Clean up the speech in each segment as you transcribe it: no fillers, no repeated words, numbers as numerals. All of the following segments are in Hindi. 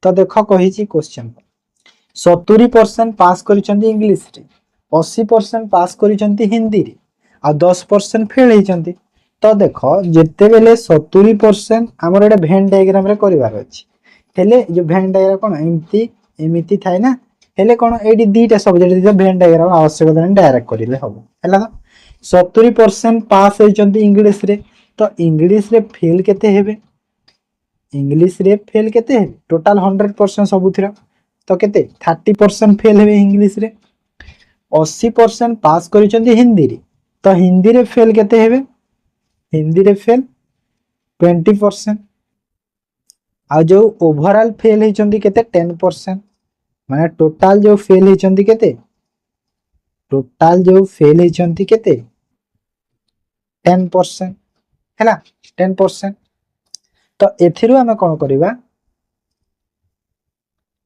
तो देख कही क्वेश्चन 70% पास करिसेंती इंग्लिश रे 80% पास करिसेंती हिंदी रे आ 10% फेल होइचंती। तो देख जेते बेले 70% हमर एटा वेन डायग्राम रे करिवार अछि हेले जो वेन डायग्राम कोन एमिति एमिति थाय ना हेले कोन AD दीटा subject they Venn diagram आवश्यक देन डायरेक्ट करिले हबो हैला ना 70% पास होइचंती इंग्लिश रे तो इंग्लिश रे फेल केते हेबे इंग्लिश रे फेल केते हेबे टोटल 100% सबुथिरा तो केते 30% फेल हेबे इंग्लिश रे 80% पास करिसेंती हिंदी रे तो हिंदी रे फेल केते हेबे हिंदी रे फेल 20% आ जो ओवरऑल फेल होइचंती केते 10% माने टोटल जो फेल होइचंती केते टोटल जो फेल होइचंती केते 10% हैला 10% तो एथिरु हमें कोन करिवा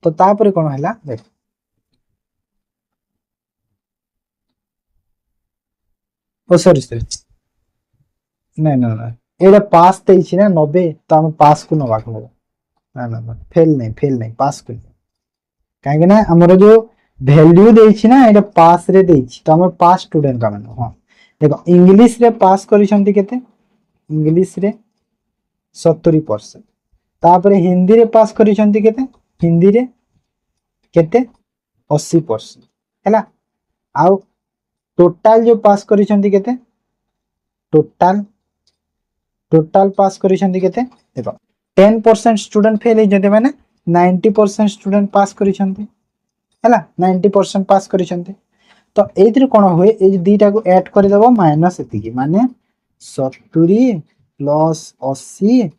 तो तापरे कोन हैला देख ओ सॉरी सॉरी नहीं ना ना एटा पास देछि ना 90 तो हम पास को नवा को ना ना ना फेल नहीं पास को काहे ना हमर जो वैल्यू देछि ना एटा पास रे देछि तो हम पास स्टूडेंट का मानो हां देखो इंग्लिश रे पास करिसंती केते इंग्लिश रे 70% तापरे हिंदी रे पास करिसंती केते हिंदी रे केते 80% हैला आउ टोटल जो पास करिसंती केते टोटल टोटल पास करिसंती केते देखो 10% स्टूडेंट फेल हे जते माने 90% स्टूडेंट पास करिसंती हैला 90% पास करिसंती तो एथिर कोन होय ए दुईटा को ऐड कर देबो माइनस एतिकी माने 70 प्लस 80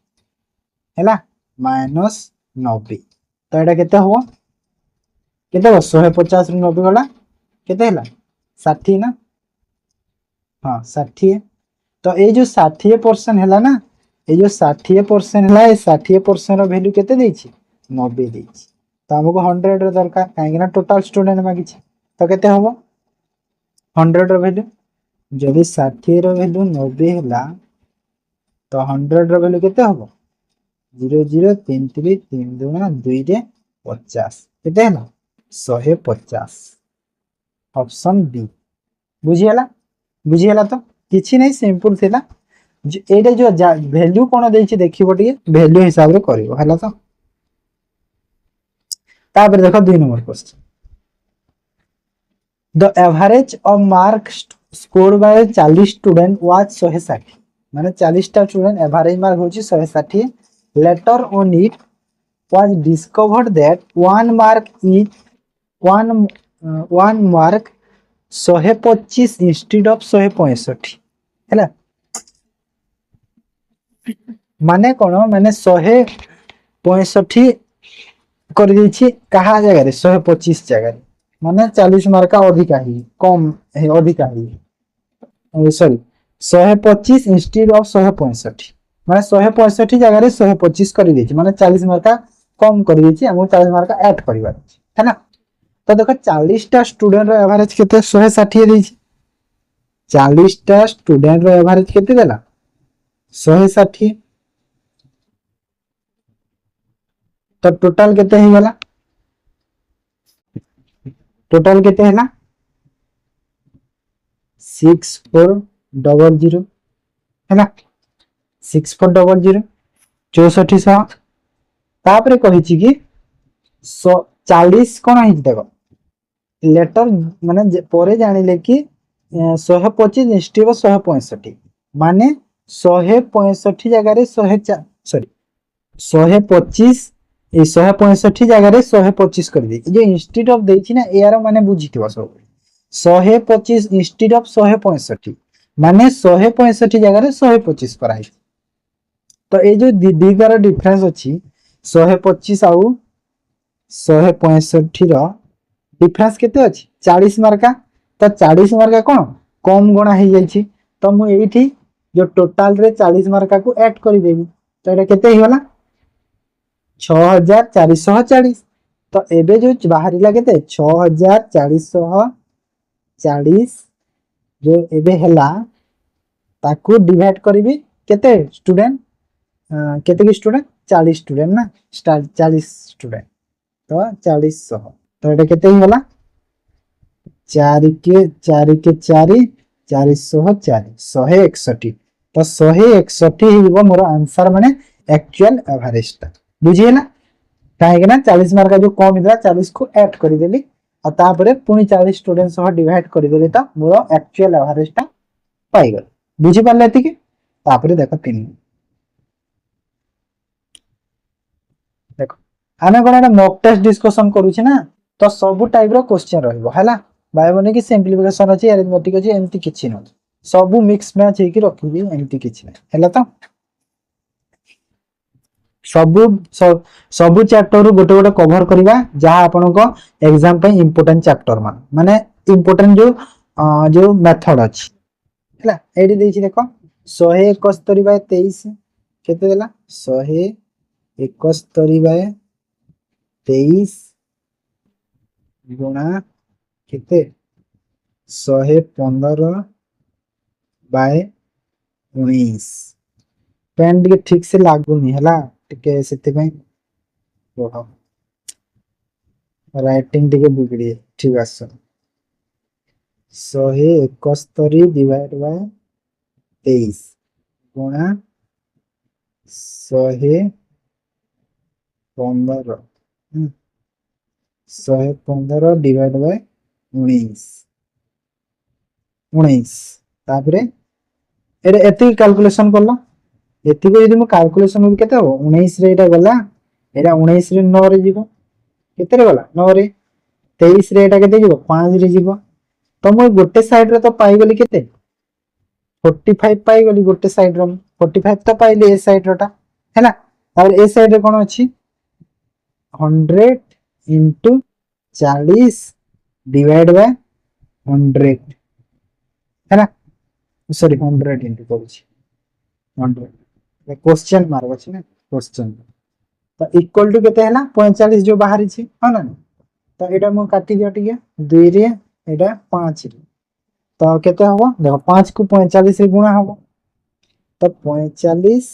हैला माइनस 90 तो एटा केते हो केते 150 रु 90 गला केते हैला 60 ना हां 60 तो ये जो 60% हैला ना ये जो 60% हैला ए 60% रो वैल्यू केते देछि 90 देछि तो हमको 100 रो दरकार काहे ना टोटल स्टूडेंट मागि छी तो केते होबो 100 रो वैल्यू जदि 60 रो वैल्यू 90 हैला तो 100 रो वैल्यू केते होबो 0033 3 दुना 2 रे 50 केते हैला 150 ऑप्शन बी बुझी हला तो किछि नहीं सिंपल थिला एटा जो वैल्यू कोन देछि देखिबो टिके वैल्यू हिसाब रे करिवो हला तो तापर देखो 2 नंबर question the average of mark score by 40 student was 160 माने 40 टा स्टूडेंट एवरेज मार्क होछि 160 later on it was discovered that one mark is one mark 125 instead of 165 हैला माने कोन माने 165 कर दैछि कहा जगह रे 125 जगह रे माने 40 मार्क का अधिक ही कम है अधिक ही सॉरी 125 इंस्टेड ऑफ 165 माने 165 जगह रे 125 कर दैछि माने 40 मार्क का कम कर दैछि हम 40 मार्क का ऐड करबा है ना तो देखो 40 टा स्टूडेंट रो एवरेज केते 160 दैछि 40 टा स्टूडेंट रो एवरेज केते देला 160 तो टोटल केते हे गला टोटल केते हैला 6400 हैला 6400 6400 तापरे कहिछि कि 140 कोन है देखो लेटर माने परे जानिले कि 125 इंस्टेड ऑफ 165 माने 165 जगह रे 100 सॉरी 125 ए 165 जगह रे 125 कर दे जे इंस्टेड ऑफ देछि ना यार माने बुझिथिबो सब 125 इंस्टेड ऑफ 165 माने 165 जगह रे 125 कराई तो ए जो दिगार डिफरेंस अछि 125 आउ 165 रो डिफरेंस केते अछि 40 मार्का तो 40 मार्का कोन कम गणा हे जाई छी तो मु एठी जो टोटल रे 40 मार्का को ऐड करि देबी तो एटा केते हे वाला 6440 तो एबे जो बाहरी लागे ते 6440 जो एबे हला ताकू डिवाइड करबी केते स्टूडेंट केते की स्टूडेंट 40 स्टूडेंट ना, 40 स्टूडेंट तो 40 तो ये केते ही होला 4 के 4 के 4 404 161 तो 161 ही मोर आंसर माने एक्चुअल एवरेज टा बुझिए ना कहीं ना 40 मार्क जो कम था 40 को ऐड कर देली और तापरे पुनी 40 स्टूडेंट सह डिवाइड कर देली तो मोर एक्चुअल एवरेज टा पाई गल बुझी पाले एतिके तापरे देखो 3 देखो आमे कोन मॉक टेस्ट डिस्कशन करूछि ना तो सब टाइप रो क्वेश्चन रहबो हैला बायोमने की सिंपलीफिकेशन अछि अरिथमेटिक अछि एमती किछि न सब मिक्स मैच हेकी रखिबी एमती किछि नै हैला तो सब चैप्टर गोटे गोटे कवर करवा जहाँ आपण को एग्जाम पे इंपोर्टेंट चैप्टर माने इंपोर्टेंट जो मेथड अछि हैला एडी देछि देखो 171 बाय 23 केते देला 171 बाय 23 गुणा केते 115 बाय 19 पेन टिके ठीक से लागुनी हैला टिके सेते पई ओहो राइटिंग टिके बिगड़ी ठीक आस 171 डिवाइड बाय 23 गुणा 115 115 डिवाइड बाय 19 तापरे एरे एति कैलकुलेशन करलो एति को यदि म कैलकुलेशन हो केते हो 19 रे एटा गला एरा 19 रे 9 रे जीवो केते रे गला 9 रे 23 रे एटा केते जीवो 5 रे जीवो तो म गोटे साइड रे तो पाई गली केते 45 पाई गली गोटे साइड रो 45 तो पाइले ए साइड रोटा हैला और ए साइड रे कोन अछि 100 into 40 डिवाइड बाय 100 हैला सॉरी 100 into करूछि 100 क्वेश्चन मार्क अछि ना क्वेश्चन तो इक्वल टू केते हैला 45 जो बाहरी छी ह ना तो एटा म काटी दियो टिके 2 रे एटा 5 रे तो केते हबो देखो 5 को 45 रे गुणा हबो तो 45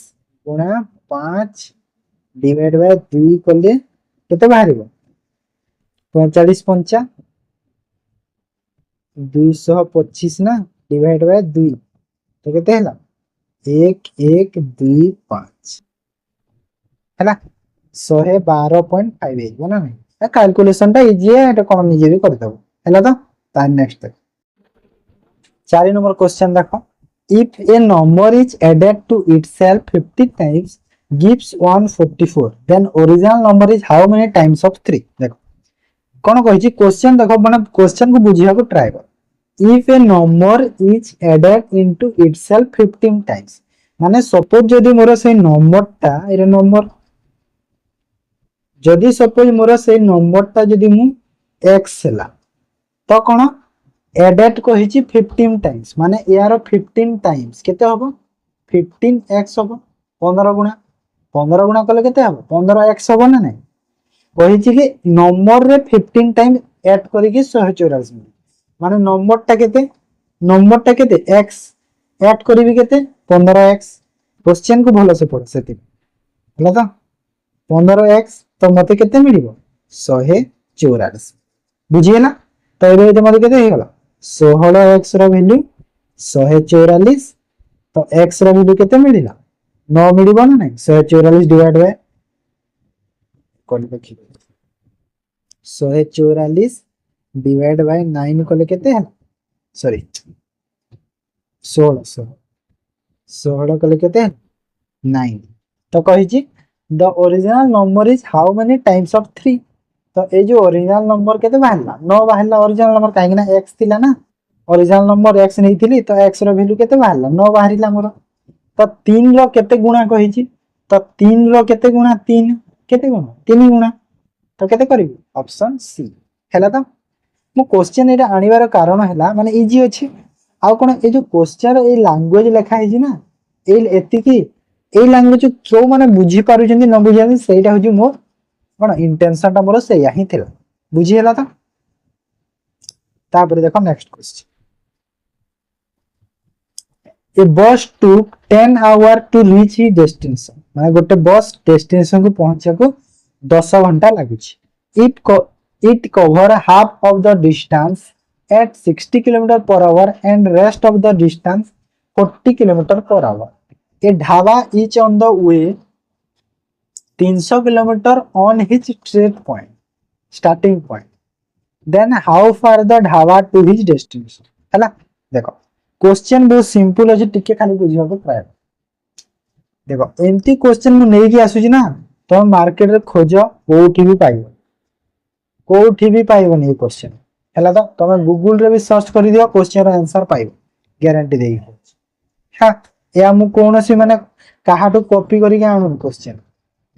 गुणा 5 डिवाइड बाय 2 कले केते बाहरिबो 45 पंचा 225 ना डिवाइड बाय 2 तो केते हैला 1 1 2 5 हैला 112.58 बना नहीं कैलकुलेशन टा इजी है एटा कोन निजे भी कर दबो हैला तो टाइम नेक्स्ट 4 नंबर क्वेश्चन देखो if a number is added to itself 50 times gives 144 then original number is how many times of 3 देखो कोन कहि छी क्वेश्चन देखो माने क्वेश्चन को बुझिया को ट्राई कर if a number is added into itself 15 times माने सपोज जदी मोर से नंबर टा ए नंबर जदी सपोज मोर से नंबर टा जदी मु x हला तो कोन एडेड कहि छी 15 टाइम्स माने यार 15 टाइम्स केते हबो 15x हबो 15 गुणा कले केते हबो 15x हबो ना नै कहि छी कि नंबर रे 15 टाइम ऐड करी कि 144 माने नंबर टा केते x ऐड करिवि केते 15x क्वेश्चन को भलो से पढ़ सेति हला तो 15x तो मते केते मिलिबो 144 बुझिए ना तो एबे मते केते हे गला 16x रो वैल्यू 144 तो x रो वैल्यू केते मिलिला 9 मिलिबो ना नै 144 डिवाइड बाय कोन देखि 144 डिवाइड बाय 9 कोले केते है सॉरी 16 कोले केते 9 तो कहि छी the original number is how many times of 3 तो ए जो ओरिजिनल नंबर केते बाहरला 9 बाहरला ओरिजिनल नंबर काहे ना x थिला ना ओरिजिनल नंबर x नै थिली तो x रो वैल्यू केते बाहरला 9 बाहरिला मोर तो 3 रो केते गुणा कहि छी तो 3 रो केते गुणा 3 केते गुणा 3 गुणा तो केते करिवि ऑप्शन सी हैला तो मु क्वेश्चन एटा आनिबार कारण हैला माने इजी अछि आ कोन ए जो क्वेश्चन ए लैंग्वेज लिखा है जी ना ए एति की ए लैंग्वेज क्यों माने बुझी पारु जंदी न बुझियानी सेटा हो जी मोर कोन इंटेंशन ता मोर सेया ही थिला बुझी हैला तो तापर देखो next question A bus took 10 hours to reach its destination माने गोटे बस डेस्टिनेशन को पहुंचा को 10 घंटा लगुच it cover half of the distance at 60 km per hour and rest of the distance 40 km per hour. A dhaba each on the way 300 km on his straight point starting point. Then how far the dhaba to his destination? है देखो क्वेश्चन बहुत सिंपल अच्छे टिके खाली बुझा ट्राए देखो एमती क्वेश्चन मु नहीं कि आसुची ना तो मार्केट रे खोज कोठी भी पाइबो नहीं क्वेश्चन है तो तुम गूगल रे भी सर्च कर दियो क्वेश्चन रो आंसर पाइबो गारंटी देई हां या मु कोनोसी माने काहाटू कॉपी करी के आनु क्वेश्चन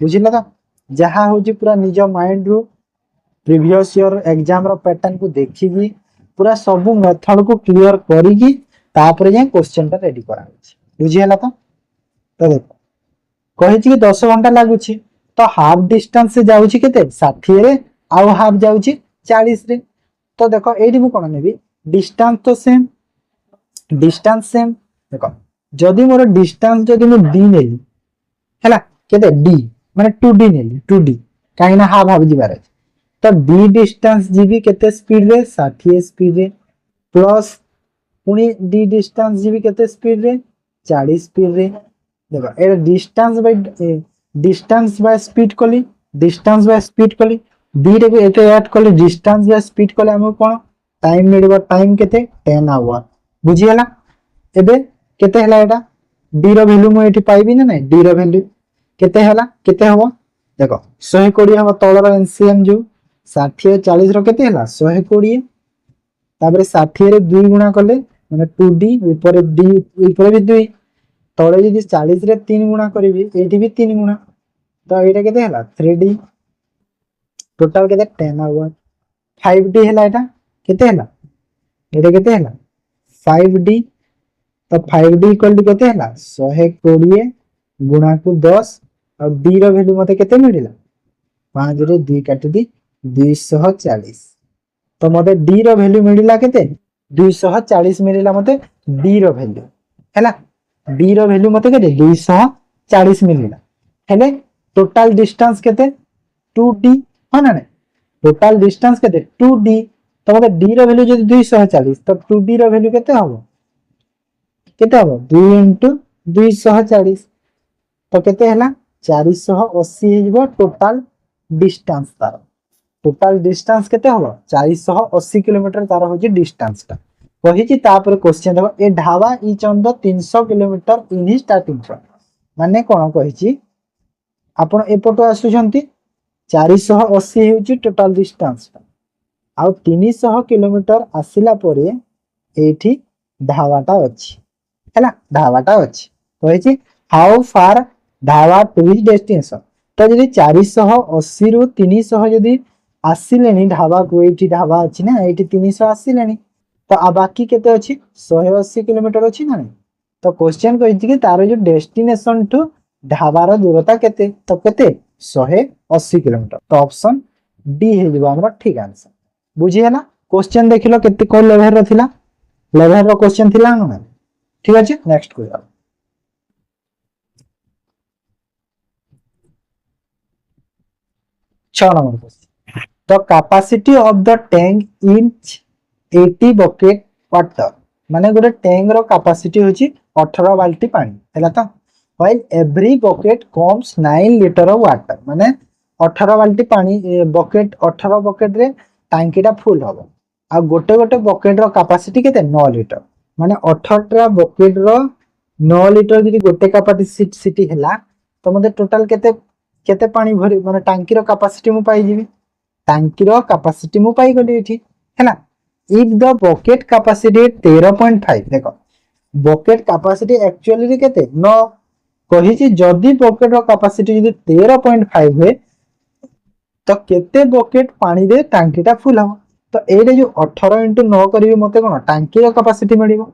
बुझिला तो जहा होची पूरा निज माइंड रो प्रीवियस ईयर एग्जाम रो पैटर्न को देखिकी पूरा सब मेथड को क्लियर करिकी तापर जे क्वेश्चन ता रेडी करा बुझिला तो देखो कहिछि कि 10 घंटा लागुछि तो हाफ डिस्टेंस से जाउछि केते 60 रे आउ हाफ जाउछि 40 रे तो देखो एडी मु कोन नेबी डिस्टेंस तो सेम देखो जदी मोर डिस्टेंस जदी मु डी नेली हैला केते डी माने 2d नेली 2d काहे ना हाफ हाफ जिबार तो डी डिस्टेंस जीबी केते स्पीड रे 60 स्पीड रे प्लस पुनी डी डिस्टेंस जीबी केते स्पीड रे 40 स्पीड रे देखो ए डिस्टेंस बाय स्पीड कली डी रे एते ऐड कले डिस्टेंस बाय स्पीड कले हम कोन टाइम मिलबो टाइम केते 10 आवर बुझी हला एबे केते हला एटा डी रो वैल्यू मु एठी पाइबी ना नहीं डी रो वैल्यू केते हला केते हबो देखो 120 हबो तळर एनसीएम जो 60 40 रो केते हला 120 ताबरे 60 रे 2 गुणा कले माने 2d ऊपर d ऊपर भी 2 तळे जदी 40 रे 3 गुणा करबी एठी भी 3 गुणा तो एटा केते हला 3d टोटल केते 10 आवर 5d हला एटा केते हला एटा केते हला 5d तो 5d इक्वल टू केते हला 120 गुणा को 10 और d रो वैल्यू मते केते मिलिला 5 रे 2 काटि दी 240 तो मते d रो वैल्यू मिलिला केते 240 मिलिला मते d रो वैल्यू हैला d रो वैल्यू मते केते 240 मिलिला हेले टोटल डिस्टेंस केते 2d हां ना टोटल डिस्टेंस केते 2d तो मते d रो वैल्यू जदी 240 तो 2d रो वैल्यू केते हबो 2 * 240 तो केते हला 480 हेजबो टोटल डिस्टेंस तार टोटल डिस्टेंस केते हबो 480 किलोमीटर तार होजी डिस्टेंस ता कहिची तापर क्वेश्चन देखो a dhaba is on the 300 kilometre in he starting point माने कोन कहिची आपण एपटो आसुछंती 480 हेउची टोटल डिस्टेंस आ 300 किलोमीटर आसिला परे एठी ढाबाटा अछि हैला ढाबाटा अछि कहिची how far dhaba to his destination तो जदी 480 रु 300 जदी आसिलेनी ढाबा को एठी ढाबा अछि ना एठी 300 आसिलेनी तो आ बाकी केते अछि 180 किलोमीटर अछि ना तो क्वेश्चन कहिची कि तार जो डेस्टिनेशन टू ढाबार दूरता केते तो केते 180 किलोमीटर तो ऑप्शन डी हे जबो हमरा ठीक आंसर बुझी हैला क्वेश्चन देखिलो केते को लेवल रो थिला लेवल रो क्वेश्चन थिला ना ठीक अछि नेक्स्ट को जाओ 6 number question the capacity of the tank in 80 bucket water माने गोटे टैंक रो कैपेसिटी होची 18 बाल्टी पानी हैला तो while every bucket comes 9 liter of water माने 18 बाल्टी पानी बकेट 18 बकेट रे टांकीटा फुल होबो आ गोटे गोटे बकेट रो कैपेसिटी केते 9 लीटर माने 18 बकेट रो 9 लीटर जदी गोटे कैपेसिटी हैला तो मते टोटल केते केते पानी भरी माने टांकी रो कैपेसिटी मु पाई जीवी टांकी रो कैपेसिटी मु पाई गली एठी हैला इफ द बकेट कैपेसिटी 13.5 देखो बकेट कैपेसिटी एक्चुअली रे केते 9 कहिछि जदी बकेट रो कैपेसिटी जदी 13.5 हुए तो केते बकेट पानी दे टांकीटा फुल हो तो एरे जो 18 * 9 करबी मते कोन टांकी रो कैपेसिटी मिलिबो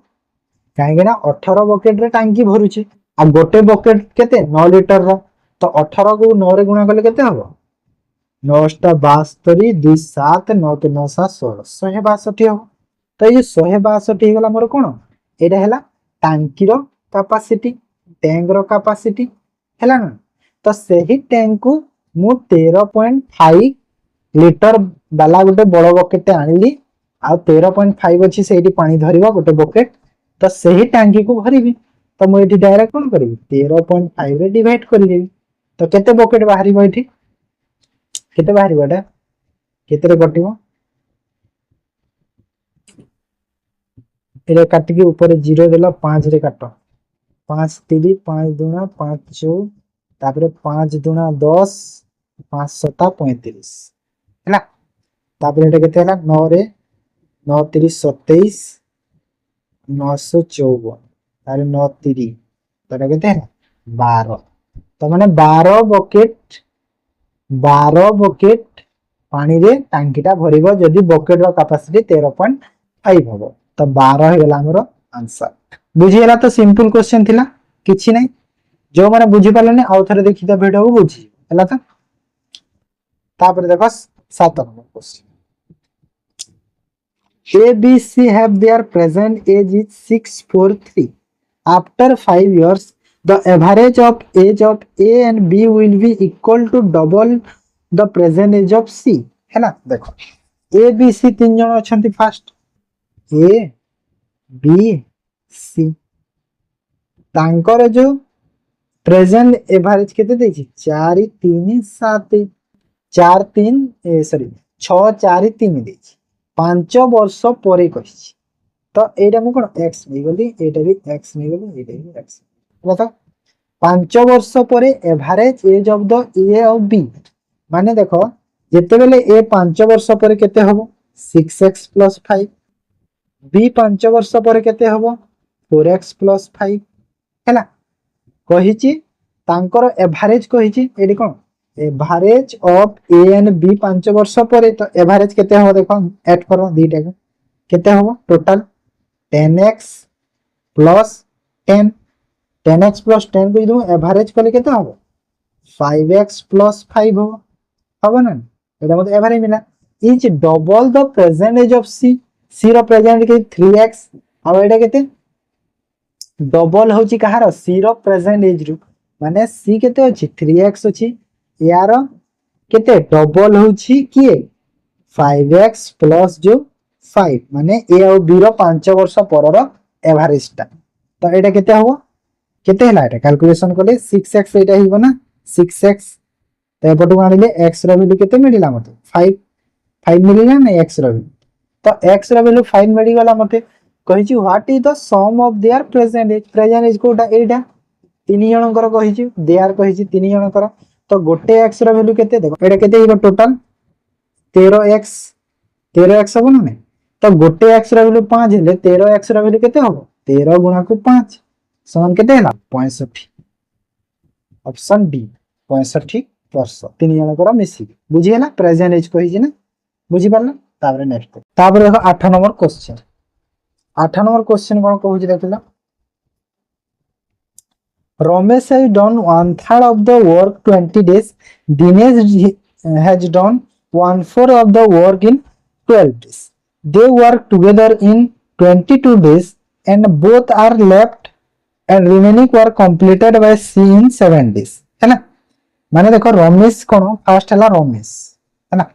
काहे ना 18 बकेट रे टांकी भरुछि आ गोटे बकेट केते 9 लीटर रो तो 18 को 9 रे गुणा करले केते हबो 9 * 72 2 7 9 3 9 7 16 162 हो तो ये 162 हेगला मोर कोन एटा हैला टांकी रो कैपेसिटी टैंक रो कैपेसिटी हैला ना तो सही टैंक को मु 13.5 लिटर बाला गोटे बड़ बकेट आनिली आ 13.5 अच्छी से पानी धरवा गोटे बकेट तो सही टांगी को भरबी तो मुझे डायरेक्ट कौन करी 13.5 रे डिवाइड करदेवी तो केते बकेट बाहर ये केते बाहर एटा केते कटिव ये काटिकी ऊपर 0 देला 5 रे काट 5 3 5 दूना 5 4 तापर 5 दूना 10 5 7 35 हैला तापर एटा केते हैला 9 रे 9 3 27 954 तारे 9 3 तो केते है 12 तो माने 12 बकेट पानी रे टांकीटा भरिबो जदी बकेट रो कैपेसिटी 13.5 हबो तो 12 हे गला हमरो आंसर बुझी गेला तो सिंपल क्वेश्चन थिला किछि नै जो माने बुझी पाले नै आउ थरे देखि त वीडियो को बुझी हला त तापर देखो 7 number question A, B, C have their present age is 643. After 5 years, the average of age of A and B will be equal to double the present age of C. है ना देखो A, B, C तीन जन अछंती फर्स्ट A, B, C तांकर जो प्रेजेंट एवरेज केते देछि 4 3 7 4 3 सॉरी 6 4 3 देछि 5 वर्ष परे कहिछि तो एटा मु कोन x नै गली एटा भी x नै गली एटा भी x मतलब 5 वर्ष परे average age of the A of B माने देखो जेते बेले ए 5 वर्ष परे केते हबो 6x + 5 बी 5 वर्ष परे केते हबो 4x + 5 हैला कहिछि तांकर एवरेज कहिछि एडी कोन average of A and B 5 वर्ष परे तो एवरेज केते हो देखो ऐड करो दीटा के केते हो टोटल 10x + 10 10x + 10 को दो एवरेज कले केते हो 5x + 5 हो ना एटा मत एवरेज मिला is double the present age of C C रो प्रेजेंट के 3x आ एटा केते डबल होची कहार सी रो प्रेजेंट एज रु माने सी केते अछि 3x अछि यार केते डबल होची किए 5x + जो 5 माने ए और बी रो 5 वर्ष परर एवरेज ता तो एटा केते हो केते हला एटा कैलकुलेशन करले 6x एटा हिबो ना 6x तो एपटु आनिले x रो वैल्यू केते मिलिला मते 5 5 मिलिला ना x रो तो x रो वैल्यू 5 मिलि गला मते कहिछि what is the sum of their present age कोटा एटा तीन जनकर कहिछि देयर कहिछि तीन जनकर तो गोटे x रो वैल्यू केते देखो एटा केते हिबो टोटल 13x हो ना तो गोटे x रो वैल्यू 5 हेले 13x रो वैल्यू केते होबो 13 गुणा को 5 समान केते हला 65 ऑप्शन डी 65 वर्ष तीन जनकर मिसी बुझी हला प्रेजेंट एज कहिछि ना बुझी पारला ताबरे नेक्स्ट ताबरे देखो 8 नंबर क्वेश्चन 8 नंबर क्वेश्चन कोन कहूछि देखिला Ramesh has done 1/3 of the work 20 days. Dinesh has done 1/4 of the work in 12 days. They work together in 22 days and both are left and remaining work completed by C in 7 days. है ना माने देखो रमेश कोन फर्स्ट हला रमेश है ना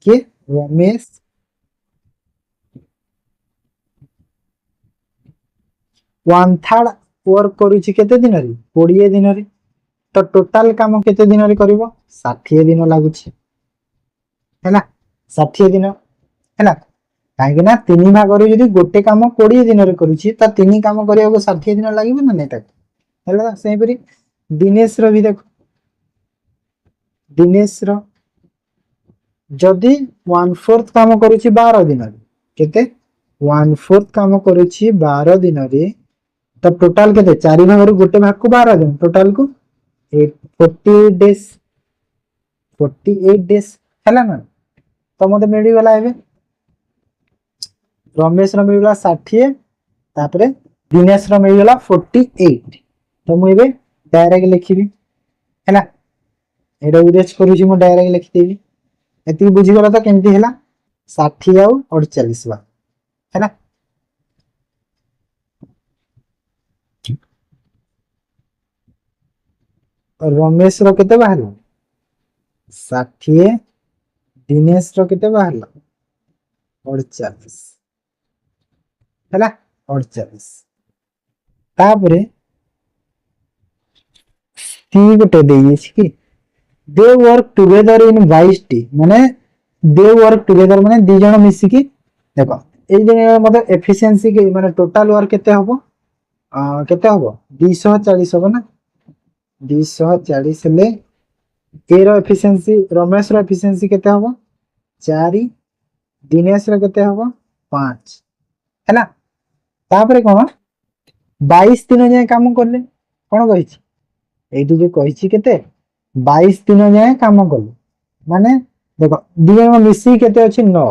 के रमेश 1/3 वर्क करूछि केते दिन रे 20 दिन रे तो टोटल काम केते दिन रे करबो 60 दिन लागुछि हैला 60 दिन हैला काहे ना तीन भाग रे जदी गोटे काम 20 दिन रे करूछि त तीन काम करिया को 60 दिन लागिबो ना नेटा हैला सेही परी दिनेश रो भी देखो दिनेश रो जदी 1/4 काम करूछि 12 दिन रे केते 1/4 काम करूछि 12 दिन रे तो टोटल केते चारि भाग रो गोटे भाग को 12 दिन टोटल को 48 डेज 48 डेज हैला ना तो मते मिली गला एबे रमेश रो मिली गला 60 तापरे दिनेश रो मिली गला 48 तो मु एबे डायरेक्ट लिखिबी हैला एडा उदेश करूची मु डायरेक्ट लिखि देबी एती बुझी गला तो केमती हैला 60 और 48 बा हैला रमेश रो केते बाहरला 60 दिनेश रो केते बाहरला 48 हैला 48 तापरे टी गोटे देई कि they work together in 22 T माने दे वर्क टुगेदर माने दी जण मिसी कि देखो ए जे मतलब एफिशिएंसी के माने टोटल वर्क केते हबो केते हबो 240 हबो ना 240 ले ए रो एफिशिएंसी रमेश रो एफिशिएंसी केते हबो 4 दिनेश रो केते हबो 5 हैला तापरे कोन 22 दिन जाय काम करले कोन कहिछि एइटु जे कहिछि केते 22 दिन जाय काम करले माने देखो दी जण मिसी केते अछि 9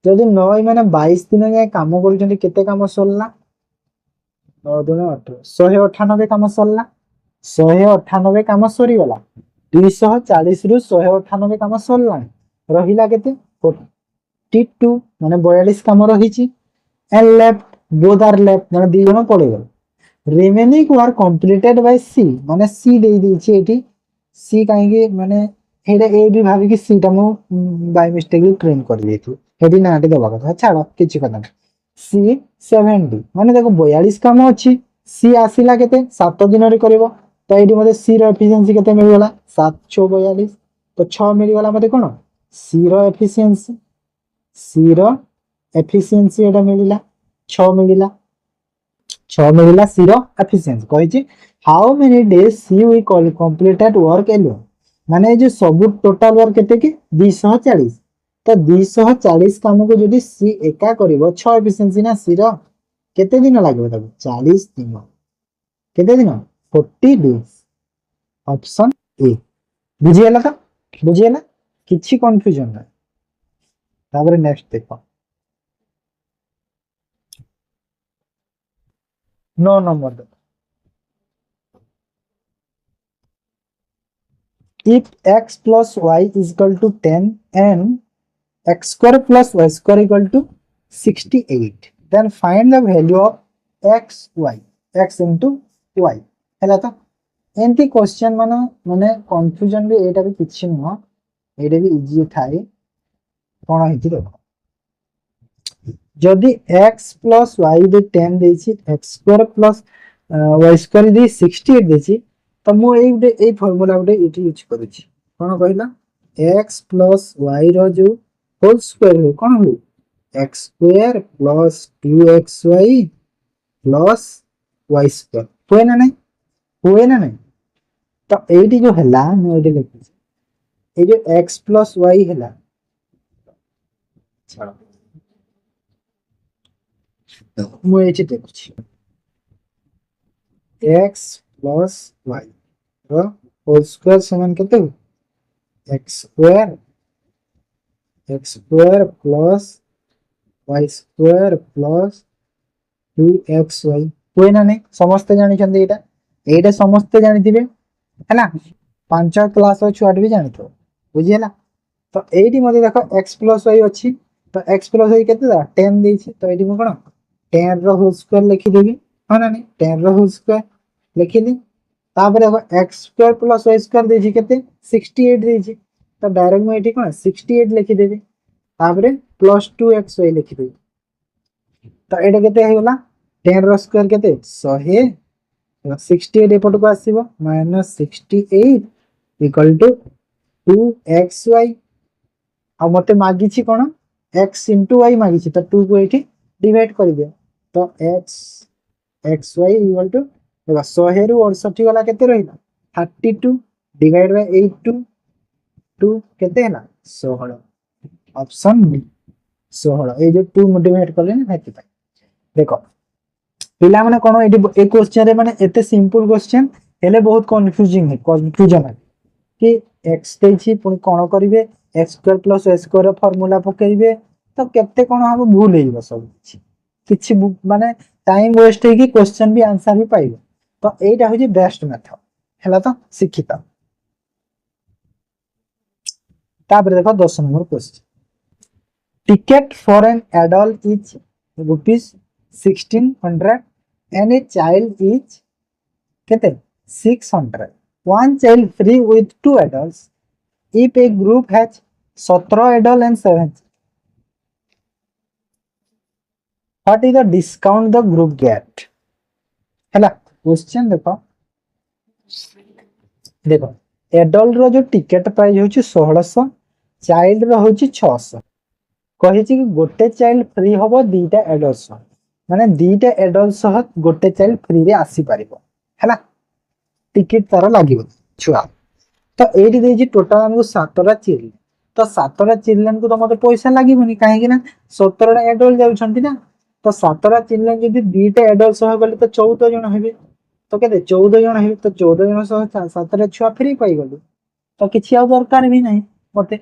जदि 9 माने 22 दिन जाय काम करछन्ती केते काम सरला 9 दुने 18 198 काम सरला 198 काम सरी गला 240 रु 198 काम सरला रहिला केते 42 माने 42 काम रहिछि and left both are left माने दी जण पड़े गले remaining were completed by C माने सी दे दी एठी सी काहे माने हेडे ए भी भाबी कि सी टा मु बाय मिस्टेक ट्रेन कर देथु हेडी नाटे दबा कथा छाड़ो किछि कथा नै सी 70 माने देखो 42 काम अछि सी आसिला केते 7 दिन रे करबो तो एडी मते सी रो एफिशिएंसी केते मिल गला 7 6 42 तो 6 मिल गला मते कोन सी रो एफिशिएंसी एटा मिलिला 6 मिलिला 6 मिलिला सी रो एफिशिएंसी कहिछि how many days C we call completed work एलो माने जो सब टोटल वर्क केते कि 240 तो 240 काम को जदी सी एका करिवो 6 एफिशिएंसी ना सी रो केते दिन लागबो तब 40 दिन केते दिन 40 डेज ऑप्शन ए बुझियला तो बुझियला किछि कंफ्यूजन नै तापर नेक्स्ट देखो 9 नंबर देखो if x plus y is equal to 10 and x square plus y square equal to 68 then find the value of x y x into y हैला तो एंती क्वेश्चन माने कंफ्यूजन भी एटा भी किछि न एटा भी इजी थाए कोन हिति देखो जदि x plus y दे 10 देछि x square plus y square दे 68 देछि तो मु ए फार्मूला उडे इटी यूज करूछि कोन कहला x plus y रो जो होल स्क्वायर हो कोन हो x square plus 2xy plus y square हुए ना नहीं तो एटी जो हला मैं एटी लिखि ए जो x plus y हला छाड़ो मु एटी देखुछि x plus y रो होल स्क्वायर समान केते x square plus y square plus 2xy हुए ना नहीं समस्त जानि छंदी एटा समस्त जानि थिबे हैला पांच क्लास रो छुआट भी जानि थो बुझियला तो एटी मते देखो x plus y अछि तो x plus y केते दा 10 देछि तो एटी मु कोन 10 रो होल स्क्वायर लिखि देबी हा ना नहीं 10 रो होल स्क्वायर लिखिली तापर देखो x square plus y square देछि केते 68 देछि तो डायरेक्ट मु एटी कोन 68 लिखि देबी तापर plus 2xy लिखि देबी तो एटा केते हे गला 10 रो स्क्वायर केते 100 68 एपट को आसीबो -68 इक्वल टू 2xy आ मते मागी छी कोन x y मागी छी तो 2 को एठी डिवाइड कर दियो तो xy इक्वल टू देखो 100 रु 68 वाला केते रहिला 32 डिवाइड बाय 2 केते हैला 16 ऑप्शन बी 16 ए जो 2 डिवाइड करले ना हेति देखो पिला माने कोन ए क्वेश्चन रे माने एते सिंपल क्वेश्चन हेले बहुत कंफ्यूजिंग है कंफ्यूजन है कि x देछि पुनी कोन करिवे x square plus y square formula पकेइबे तो केते कोन हम भूल हेइबो सब किछि माने टाइम वेस्ट है कि क्वेश्चन भी आंसर भी पाइबो तो एटा हो जे बेस्ट मेथड हैला तो शिखिता तापर देखो 10 number question ticket for an adult is rupees 1600 and a child is केते 600 one child free with two adults if a group has 17 adults and 7. What is the discount the group get? है ना क्वेश्चन देखो देखो एडल्ट रो जो टिकट प्राइस होची 1600 चाइल्ड रो होची 600 कहिची कि गोटे चाइल्ड फ्री हबो दीटा एडल्ट सह माने दीटा एडल्ट सह गोटे चाइल्ड फ्री रे आसी परिबो हैला टिकट तार लागिबो छुआ तो एठी देजी टोटल हमको 7टा चिल्ड्रन तो 7टा चिल्ड्रन को तो मते पैसा लागिबोनी काहे कि ना 17टा एडल्ट जाउछंती ना तो 7टा चिल्ड्रन जदी दीटा एडल्ट सह गले तो 14 जण हेबे तो केते 14 जण हेबे तो 14 जण सह 7टा छुआ फ्री पाई गलु तो किछि आ दरकार भी नहीं मते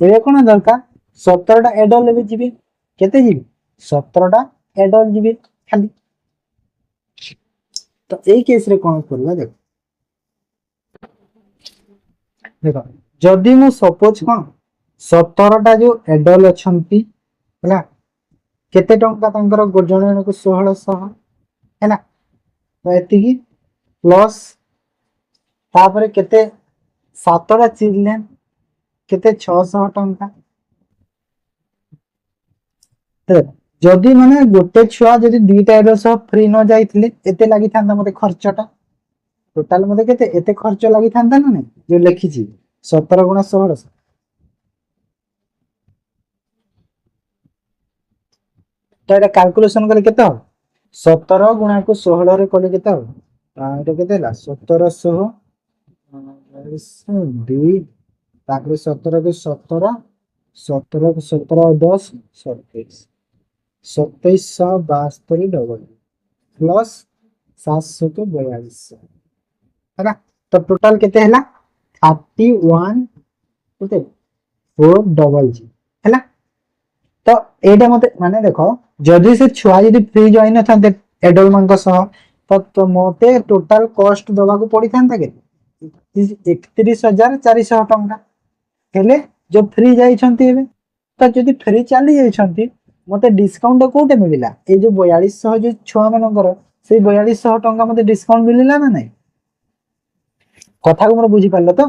एबे कोन दरकार 17टा एडल्ट भी जीबे केते जीबे 17टा एडल्ट जीबे खाली तो एई केस रे कोन करला देखो देखो जदि मु सपोज कोन 17टा जो एडल्ट अछंती हला केते टंका तांकर जण को 1600 हैला तो एति की प्लस तापर केते 7टा चिल्ड्रन केते 600 टंका जदि माने गोटे छुआ जदि दुईटा एडल्ट सह फ्री न जाइथिले एते लागि थांदा मते खर्चटा टोटल मते केते एते खर्च लागि थांदा ना नै जो लिखि छी 17 गुणा 16 तो एटा कैलकुलेशन करे केते हो 17 गुणा को 16 रे कोले केते हो एटा केते ला 1700 2 ताकरे 17 को 17 17 को 17 10 27 2772 डबल प्लस 700 को 42 है ना तो टोटल केते हैला 31 केते 400 हैला तो एटा मते माने देखो जदि से छुआ जदि फ्री जॉइन न थाते एडल्ट मान को सह तो मते टोटल कॉस्ट दबा को पड़ी थांता के 31400 टंका हेले जो फ्री जाई छंती एबे तो जदि फ्री चली जाई छंती मते डिस्काउंट कोटे मिलिला ए जो 4200 जो छुआ मानकर से 4200 टंका मते डिस्काउंट मिलिला ना नहीं कथा को मोर बुझी पारलो तो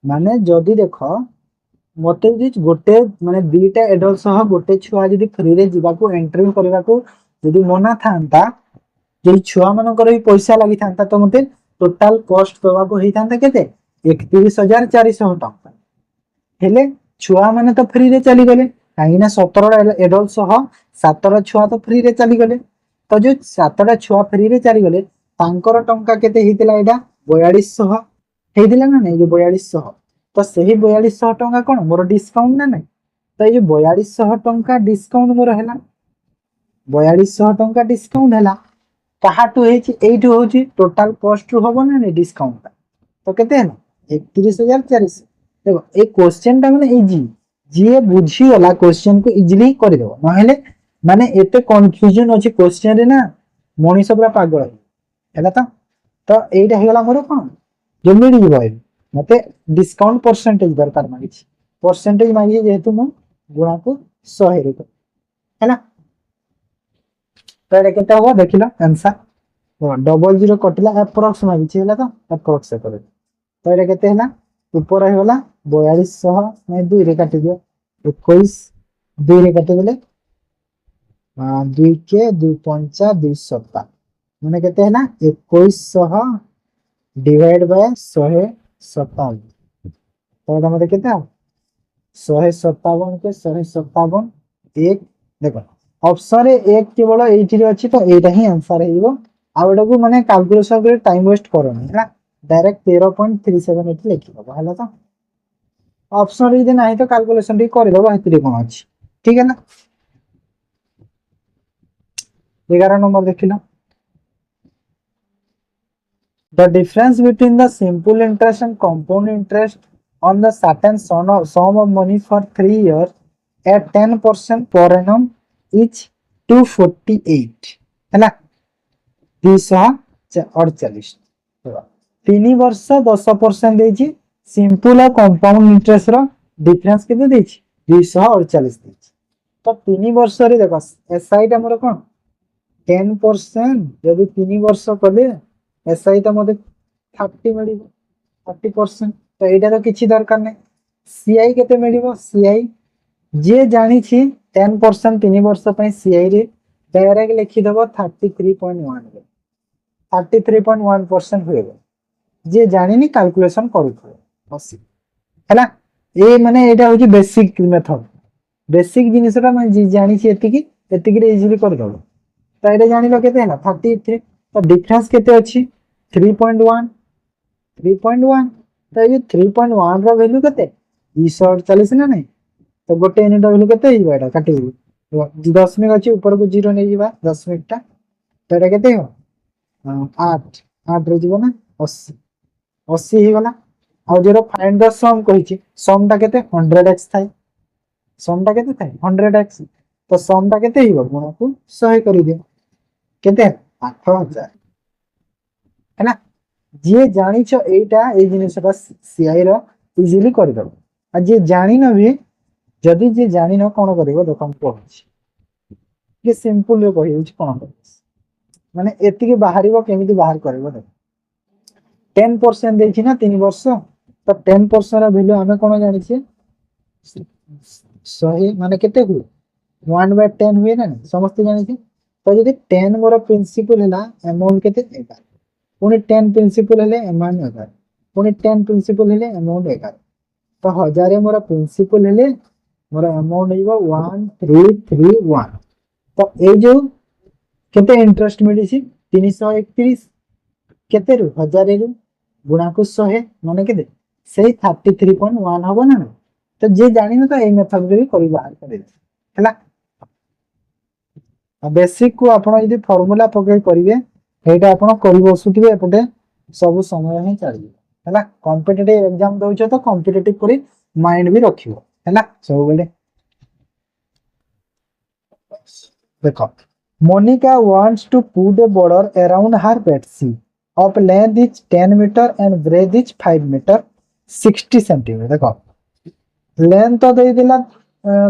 माने जदि देखो मते जे गोटे माने दुईटा एडल्ट सह गोटे छुआ जदि फ्री रे जीवा को एंट्री करबा को जदि मना थांता जे छुआ मानकर भी पैसा लागि थांता तो मते टोटल कॉस्ट दबा को हेई थांता केते 31400 टंका हेले छुआ माने तो फ्री रे चली गले काहे ना 17टा एडल्ट सह 7टा छुआ तो फ्री रे चली गले तो जो 7टा छुआ फ्री रे चली गले तांकर टंका केते हेतिला एडा 4200 हेतिला ना नै जो 4200 तो सही 4200 टंका कोन मोर डिस्काउंट ना नै तो ये 4200 टंका डिस्काउंट मोर हैला 4200 टंका डिस्काउंट हैला काहाटू हेछि एइटू होछि टोटल कॉस्ट रु होबो ना नै डिस्काउंट तो केते हैला 31400 देखो ए क्वेश्चन ता माने इजी जे बुझी वाला क्वेश्चन को इजीली कर देबो नहेले माने एते कंफ्यूजन अछि क्वेश्चन रे ना मनीष पूरा पागल हैला तो एइटा हेला मोर कोन जे मिली जइबो मते डिस्काउंट परसेंटेज दरकार मांगी छी परसेंटेज मांगी जेहेतु मो गुणा को 100 रे हैला तो एटा केते हो देखिलो आंसर 00 कटिला अप्रोक्स मांगी छी हैला तो अप्रोक्स से करे तो एटा केते हैला ऊपर हे वाला 4200 नै 2 रे काटि दियो 21 2 रे काटि देले 2 के 2 पंचा 2 सप्ताह माने केते है ना 2100 डिवाइड बाय 157 तो एटा मते केते 157 के 157 एक देखो ऑप्शन रे एक केवल एठी रे अछि तो एटा ही आंसर हेइबो आ एटा को माने कैलकुलेशन करे टाइम वेस्ट करनी है डायरेक्ट 13.37 एठी लिखि दबो हला तो ऑप्शन रे नहीं तो कैलकुलेशन री कर दबो हेतरी कोन अछि ठीक है ना 11 number देखिलो the difference between the simple interest and compound interest on the certain sum of money for 3 years at 10% per annum is 248 है ना 248 3 वर्ष 10% देछि सिंपल और कंपाउंड इंटरेस्ट रो डिफरेंस केते देछि 248 देछि तो 3 वर्ष रे देखो एसआई टा मोर कोन 10% जदि 3 वर्ष कले एसआई टा मते 30 मिलिबो 40%। तो एटा तो किछि दरकार नै। सीआई केते मिलिबो सीआई जे जानि छी 10% 3 वर्ष पय सीआई रे डायरेक्ट लिखि देबो 33.1 रे 33.1% होएबो जे जानिनी कैलकुलेशन करूथो बस हैला। ए माने एटा होची बेसिक मेथड बेसिक जिनिसटा मैं जी जानि छी एतिकी एतिकी रे इजीली कर दबो। तो एटा जानिलो केते हैला 33 तो डिफरेंस केते अछि 3.1 3.1 तो ये 3.1 रो वैल्यू केते 248 ना नहीं। तो गोटे यूनिट वैल्यू केते हिबा एटा काटी दशमिक अछि ऊपर को 0 नै जिबा दशमिक टा तो एटा केते हो 8 8 रे जिवो ना 80 80 ही गला। और जेरो फाइंड द सम कहिछि सम टा केते 100x थाई सम टा केते थाई 100x तो सम टा केते हिबो गुणा को 100 करि दे केते 8000 है ना। जे जानि छ एटा ए जिनिसटा सीआई रो इजीली कर दबो आ जे जानि न भी जदि जे जानि न कोन करबो देखम कहछि ये सिंपल रे कहि होछि कोन माने एतिके बाहरिबो केमिति बाहर करबो देख 10% देछि ना 3 वर्ष तो 10% रा वैल्यू हमें कोन जानि छी 100 माने केते हुए 1/10 हुए ना समस्त जानि छी। तो यदि 10 मोर प्रिंसिपल हैला अमाउंट केते 11 पुनी 10 प्रिंसिपल हेले अमाउंट 11 पुनी 10 प्रिंसिपल हेले अमाउंट 11 तो 1000 मोर प्रिंसिपल हेले मोर अमाउंट हिबो 1331 तो ए जो केते इंटरेस्ट मिली छी 331 केते रु 1000 रु गुणा को 100 माने केते सेही 33.1 हबो ना। तो जे जानि न तो ए मेथड रे करि बाहर करे हैला। बेसिक को आपण यदि फार्मूला पके करिवे एटा आपण करि बसुथिबे एपटे सब समय ही चली हैला। कॉम्पिटिटिव एग्जाम दोछ तो कॉम्पिटिटिव करी माइंड भी रखियो हैला सब बेले। देखो Monica wants to put a border around her bedsheet of length is 10 meter and breadth is 5 meter 60 centimeter। देखो लेंथ तो दे दिला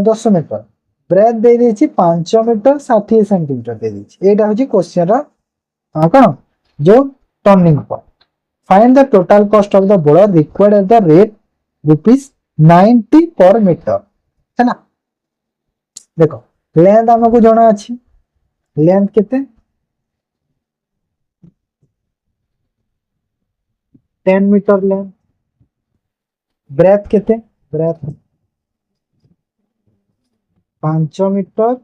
10 मीटर ब्रेथ दे देछि 5 मीटर 60 सेंटीमीटर दे देछि एटा होछि क्वेश्चन रो कोन जो turning point find the total cost of the border required at the rate rupees 90 per meter है ना। देखो लेंथ हमको जाना अछि लेंथ केते 10 मीटर लेंथ ब्रेथ केते ब्रेथ 5 मीटर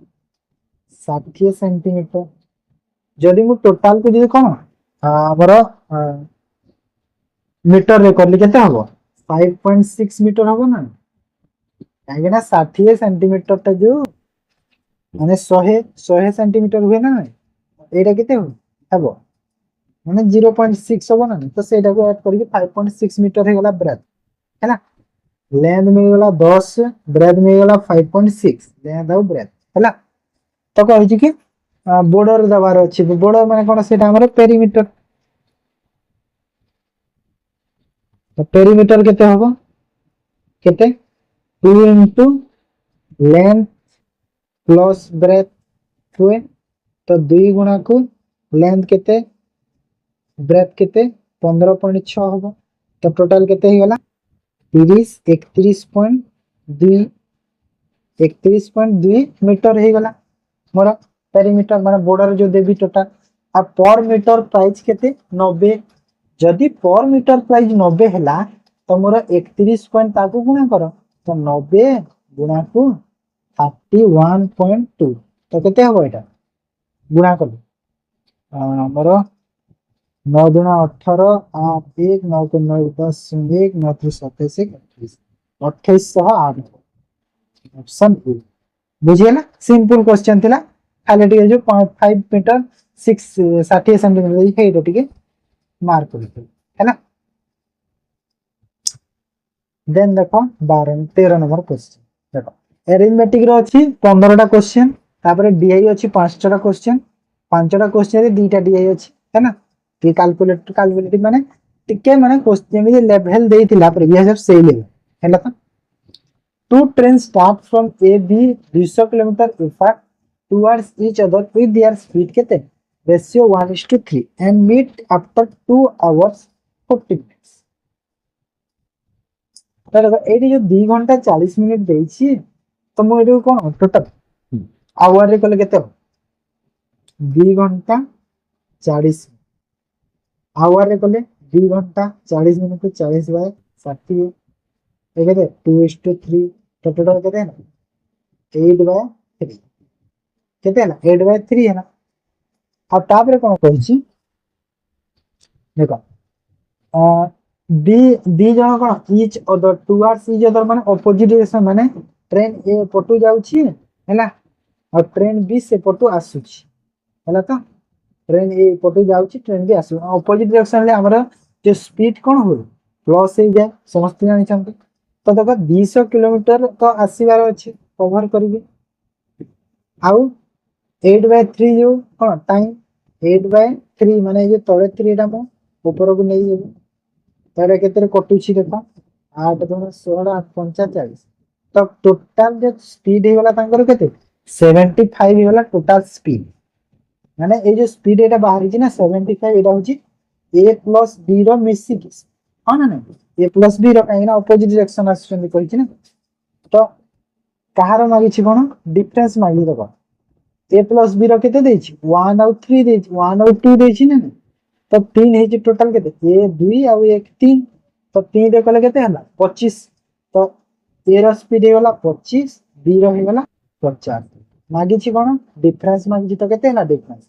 60 सेंटीमीटर जदि मु टोटल को जदि कोन हमर मीटर रे करली केते हबो 5.6 मीटर हबो ना काहे ना 60 सेंटीमीटर ता जो माने 100 सेंटीमीटर हुए ना एटा केते हो हबो माने 0.6 हबो ना तो सेटा को ऐड करके 5.6 मीटर हे गला ब्रेथ है ना। लेंथ में गला 10 ब्रेथ में गला 5.6 लेंथ और ब्रेथ हैला। तो कहि छी कि बॉर्डर दबार अछि बॉर्डर माने कोन सेटा हमर पेरीमीटर तो पेरीमीटर केते हबो केते 2 into लेंथ प्लस ब्रेथ हुए तो 2 गुणा को लेंथ केते ब्रेथ केते 15.6 हबो तो टोटल केते ही गला 30 31.2 31.2 मीटर हे गला मोर पेरीमीटर माने बॉर्डर जो देबी टोटल आ पर मीटर प्राइस केते 90 जदि पर मीटर प्राइस 90 हैला तो मोर 31 पॉइंट ताकू गुणा करो तो 90 गुणा को 31.2 तो केते हबो एटा गुणा कर मोर 9 दुना 18 8 1 9 को 9 10 1 9 3 27 28 2808 ऑप्शन ए बुझिए ना सिंपल क्वेश्चन थिला खाली टिके जो 5 मीटर 6 60 सेंटीमीटर हे टिके मार्क कर है ना। देन देखो 12 13 नंबर क्वेश्चन देखो अरिथमेटिक रो अछि 15 टा क्वेश्चन तापर डीआई अछि 5 टा क्वेश्चन 5 टा क्वेश्चन रे 2 टा डीआई अछि है ना। कि कैलकुलेट माने टिके माने क्वेश्चन जे लेवल देइथिला प्रीवियस से लेवल हैला। तो two trains start from A B 200 km apart towards each other with their speed केते ratio 1:3 and meet after 2 hours 40 minutes ये जो 2 घंटा 40 मिनिट देछि तो मु एटू कोन टोटल आवर रे कले केते 2 घंटा 40 आवर रे कले 2 घंटा 40 मिनिट 40 बाय 60 ये केते 2:3 तो टोटल केते है ना 8/3 केते है ना 8/3 है ना आ तापर कोन कहछि देखो दी दी जन कोन each other towards each other माने ऑपोजिट डायरेक्शन माने ट्रेन ए पटु जाउछि हैला और ट्रेन बी से पटु आसुछि हैला तो ट्रेन ए पटु जाउछि ट्रेन बी आसु ऑपोजिट डायरेक्शन ले हमर जो स्पीड कोन हो प्लस हो जाए समस्त जानि छथि तो देखो 200 किलोमीटर तो आसीबार अछि कवर करिवे आउ 8/3 जो कोन टाइम 8/3 माने जे तळे 3 टा मो ऊपर को नहीं जेबो तारे केते कटुछि देखो 8 गुण 16 8 45 तो टोटल जो स्पीड हे वाला तांकर केते 75 हे वाला टोटल स्पीड माने ए जो स्पीड एटा बाहरी छी ना 75 एटा होची a प्लस b रो मिसी की हां ना नहीं a प्लस b रो काई ना ऑपोजिट डायरेक्शन आछन कहि छी ना तो कहारो मागी छी कोन डिफरेंस मागी देखो a प्लस b रो केते देई छी 1 और 3 देई छी 1 और 2 देई छी ना तो 3 हे टोटल केते a 2 और 1 3 तो 3 रे कले केते हला 25 तो a रो स्पीड हे वाला 25 b रो हे वाला 50 मागी छी कोन डिफरेंस मागी छी तो केते हला डिफरेंस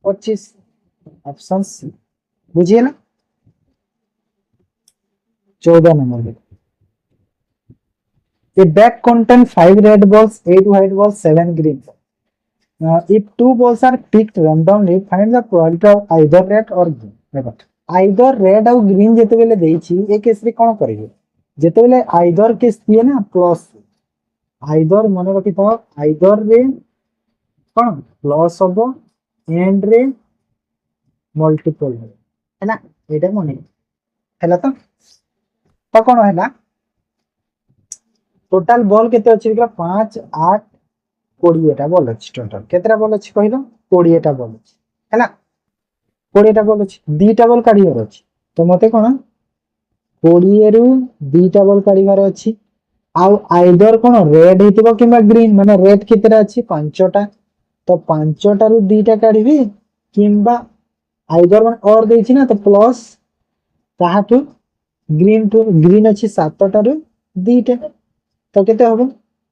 25 ऑप्शन सी बुझिए ना 14 नंबर देखो a bag contain 5 red balls 8 white balls 7 green if two balls are picked randomly find the probability of either red or green देखो आइदर रेड और ग्रीन जेते बेले देछि ए केस रे कोन करिवे जेते बेले आइदर केस दिए ना प्लस आइदर मन रखि तो आइदर रे कोन प्लस होबो एंड रे मल्टीपल है ना एटा मने हैला तो कोन हैला टोटल बॉल केते अछि 5 8 20 टा बॉल अछि टोटल केतरा बॉल अछि कहिलो 20 टा बॉल अछि हैला 20 टा बॉल अछि 2 टा बॉल काढिबार अछि तो मते कोन 20 रु 2 टा बॉल काढिबार अछि आउ आइदर कोन रेड हेतिबो किबा ग्रीन माने रेड केतरा अछि 5 टा तो 5 टा रु 2 टा काढिबी किबा आइदर वन और देछि ना तो प्लस ताहा टू ग्रीन अछि 7 टा रु 2 टा तो केते होबो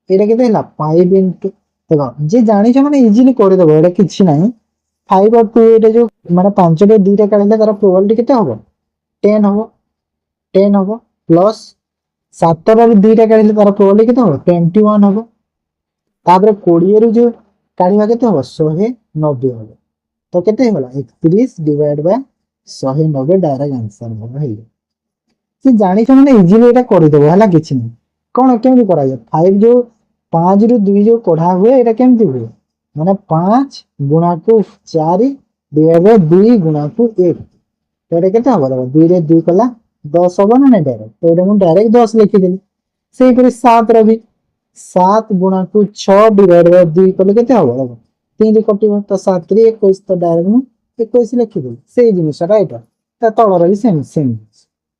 एटा केते हला 5 इनटू देखो जे जानि छ माने इजीली कर देबो एटा किछि नाही 5 और 2 एटा जो माने 5 रे 2 टा काढले तार प्रोबेबिलिटी केते होबो 10 होबो 10 होबो प्लस 7 रे 2 टा काढले तार प्रोबेबिलिटी केते होबो 21 होबो तापर 20 रे जो काढिबा केते होबो 190 होबो तो केते होला 31 डिवाइड बाय 190 डायरेक्ट आंसर होबो हे से जानि छ माने इजीली एटा कर देबो हला किछि नाही कोन केमि करा जाय 5 जो 5 रु 2 जो कोढा हुए एटा केमति हुए माने 5 गुणा को 4 डिवाइड बाय 2 गुणा को 1 तो एटा केते होबो 2 रे 2 कला 10 होबो ना नहीं डायरेक्ट तो एटा मु डायरेक्ट 10 लिखि देली सेही पर 7 रे भी 7 गुणा को 6 डिवाइड बाय 2 कले केते होबो 3 रे कटिबो तो 7 रे 21 तो डायरेक्ट मु 21 लिखि देली सेही जिनिस राइट तो तळर भी सेम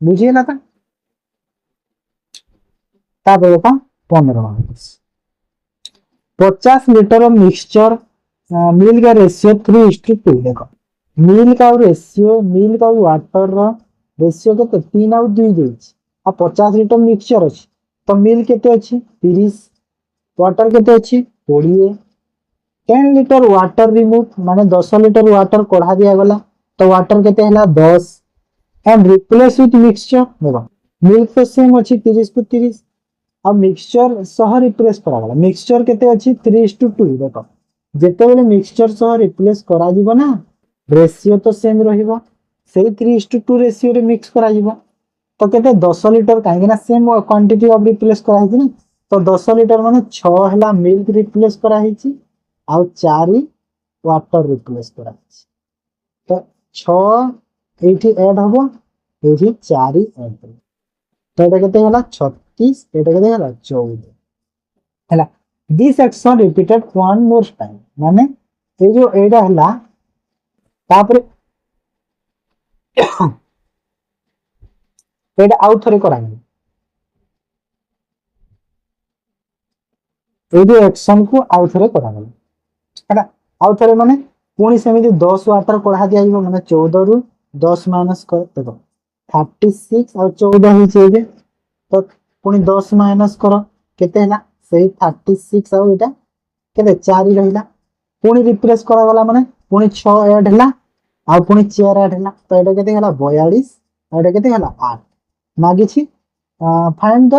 बुझिएला ता तापर को 15 50 लीटर मिक्सचर मिल्क का रेशियो 3:2 देखो मिल्क और रेशियो मिल्क और वाटर रो रेशियो केते 3 और 2 देछि आ 50 लीटर मिक्सचर अछि तो मिल्क केते अछि 30 वाटर केते अछि 20 10 लीटर वाटर रिमूव माने 10 लीटर वाटर कोढ़ा दिया गला तो वाटर केते हला 10 एंड रिप्लेस विथ मिक्सचर देखो मिल्क तो सेम अछि 30 को 30 अब मिक्सचर सह रिप्लेस करा गला मिक्सचर केते अछि 3:2 देखो जेते बेले मिक्सचर सह रिप्लेस करा जिवो ना रेशियो तो सेम रहिबो सेही 3:2 रेशियो रे मिक्स करा जिवो तो केते 10 लीटर काहे ना सेम क्वांटिटी ऑफ रिप्लेस करा हिथि तो 10 लीटर माने 6 हला मिल्क रिप्लेस करा हिची आ 4 वाटर रिप्लेस करा हिची तो 6 एठी ऐड हबो एठी 4 ऐड हबो तो एटा केते हला 36 एटा केते हला 14 हला this action repeated one more time माने ए जो एटा हला तापर एटा आउट थरे करा ये एक्शन को आउ थे करा आउ थे माने पुणी सेमती 10 8 कढ़ा दिया माने 14 रु 10 माइनस कर देखो 36 और 14 होइछे तो पुणी 10 माइनस कर केते हैला सेही 36 और एटा केते 4 रहिला पुणी रिप्लेस करा गला माने पुणी 6 ऐड हैला आ पुणी 4 ऐड हैला तो एटा केते हैला 42 और एटा केते हैला 8 मागी छी find the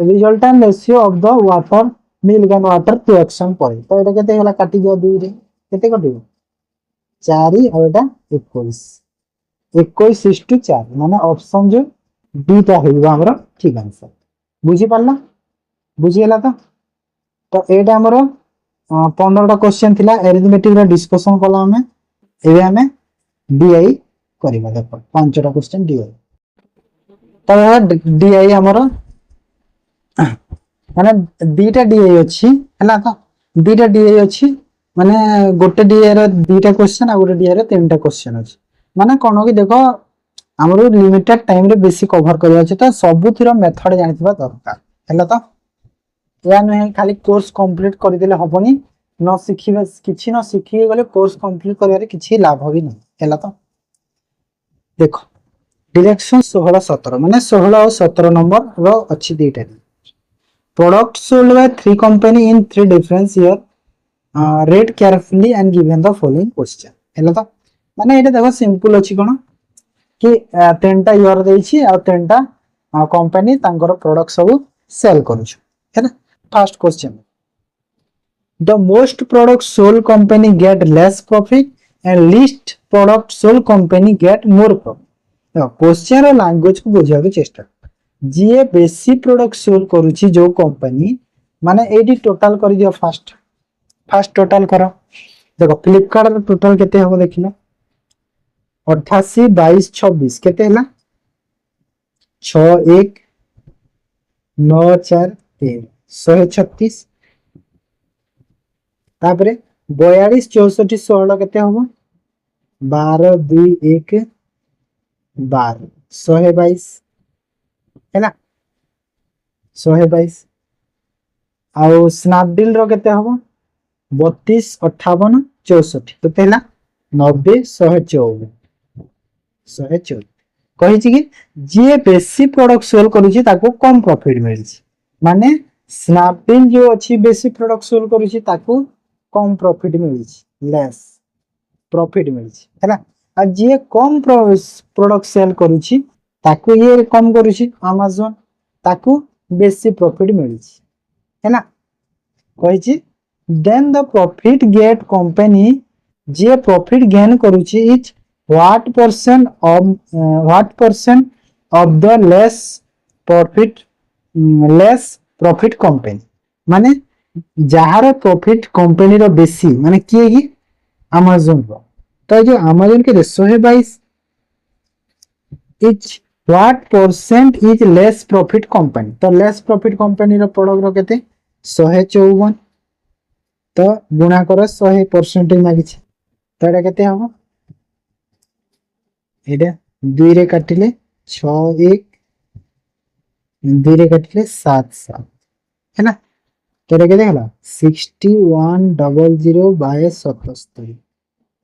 resultant ratio of the water milk and water to action point तो एटा केते हैला काटी दियो 2 रे केते कटिबो 4 और एटा 21 21:4 माने ऑप्शन जो बीटा होइबा हमरो ठीक आंसर बुझी पारला बुझी हला तो एटा हमरो 15टा क्वेश्चन थिला अरिथमेटिक रा डिस्कशन कला हमें एबे हमें डीआई करबा देखो 5टा क्वेश्चन डीआई तो डीआई हमरो माने दीटा डीआई अछि हला तो दीटा डीआई अछि माने गोटे डीआई रो दीटा क्वेश्चन आ गोटे डीआई रो तीनटा क्वेश्चन अछि माने कोन कि देखो हमरो लिमिटेड टाइम रे बेसी कवर करबा छै तो सब थिरो मेथड जानिथिबा दरकार हला तो या नहीं खाली कोर्स कंप्लीट कर देले हबनी न सिखिबा किछि न सिखि गले कोर्स कंप्लीट करियारे किछि लाभ होबी नहीं हला तो देखो डायरेक्शन 16 17 माने 16 और 17 नंबर रो अछि दीटा product sold by 3 company in 3 different year read carefully and given the following question हला तो माने एटा देखो सिंपल अछि कोन कि तीनटा ईयर देछि आ तीनटा कंपनी तांकर प्रोडक्ट सब सेल करू है ना first question the most product sold company get less profit and least product sold company get more profit question रो लैंग्वेज को बुझा के चेष्टा जे बेसी प्रोडक्ट सेल करूची जो कंपनी माने एडी टोटल कर दियो फर्स्ट टोटल करो देखो फ्लिपकार्ट रो टोटल केते हो देखिलो 88 22 26 केते हला 6 1 9 4 3 136 तापरे 42 64 16 केते हो 12 2 1 12 122 है ना 122 आउ स्नैपडील रो केते हो 32 58 64 केते हला 90 154 114 कहि छी कि जे बेसी प्रोडक्ट सेल करूची ताको कम प्रॉफिट मिलची माने स्नैपडील जो अछि बेसी प्रोडक्ट सेल करूची ताको कम प्रॉफिट मिलची लेस प्रॉफिट मिलची है ना आ जे कम प्रोडक्ट सेल करूची ताको ये कम करूची Amazon ताको बेसी प्रॉफिट मिलची है ना कहि छी then the profit get company जे प्रॉफिट गेन करूची is what percent of the less profit company माने जहार प्रॉफिट कंपनी रो बेसी माने किए की Amazon रो तो जो Amazon के 122 is what percent is less profit company तो less profit company रो प्रोडक्ट रो केते 154 तो गुणा करो 100% मागी छै तो एटा केते हो एटा 2 रे काटिले 6 1 2 रे काटिले 7 7 है ना तो एटा केते हला 6100 बाय 77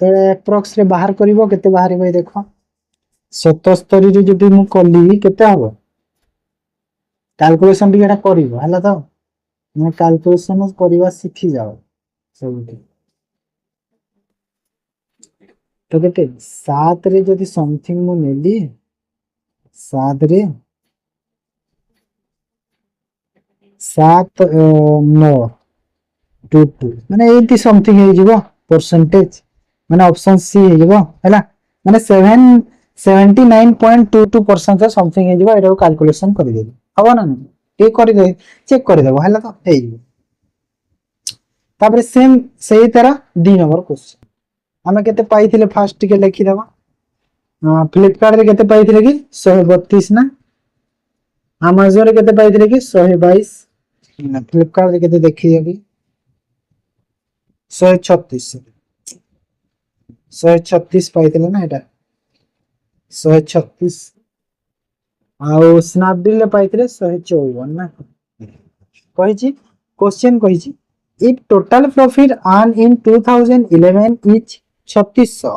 तो एप्रोक्स रे बाहर करिवो केते बाहर भाई देखो 77 रे जदि मु कली केते हबो कैलकुलेशन भी एटा करिवो हला तो मैं कैलकुलेशन करिवा सिखि जाओ सब तो केते 7 रे जदि समथिंग मु नेली 7 रे 7 9 22 माने 80 समथिंग हे जिवो परसेंटेज माने ऑप्शन सी हे जिवो हैला माने 79.22% समथिंग हे जिवो एटा कैलकुलेशन करि देबो हबो ना ए करि दे चेक करि देबो हैला तो हे तापर सेम सही तरह 2 नंबर क्वेश्चन हमें केते पाई थिले फास्ट टिके लिखि देबा फ्लिपकार्ट रे केते पाई थिले कि 132 ना Amazon रे केते पाई थिले कि 122 ना फ्लिपकार्ट रे केते देखि देबी 136 पाई थिले ना एटा 136 आउ स्नैपडील रे पाई थिले 154 ना कहि छी क्वेश्चन कहिछि if total profit earn in 2011 is 3600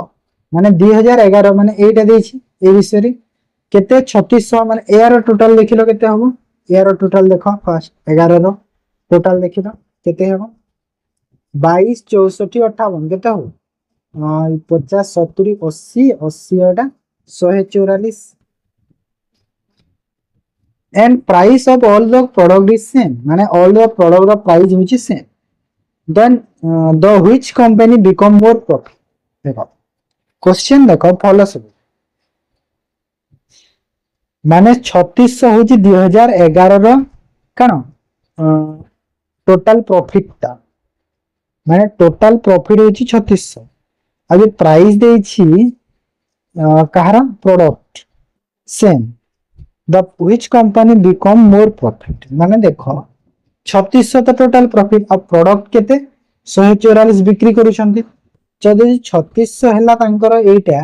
माने 2011 माने एटा देछि ए विषय रे केते 3600 माने एआर टोटल देखिलो केते हबो एआर टोटल देखो फर्स्ट 11 रो टोटल देखिलो केते हबो 22 64 58 केते हबो 50 70 80 80 एटा 144 and price of all the product is same माने all the product price which is same then the which company become more profit देखो क्वेश्चन देखो फॉलो सब माने 3600 होची 2011 रो कण टोटल प्रॉफिट ता माने टोटल प्रॉफिट होची 3600 अभी प्राइस देछि कहार product same the which company become more profit माने देखो 3600 तो टोटल प्रॉफिट अब प्रोडक्ट केते 144 बिक्री करूछंती जदि 3600 हैला तांकर एटा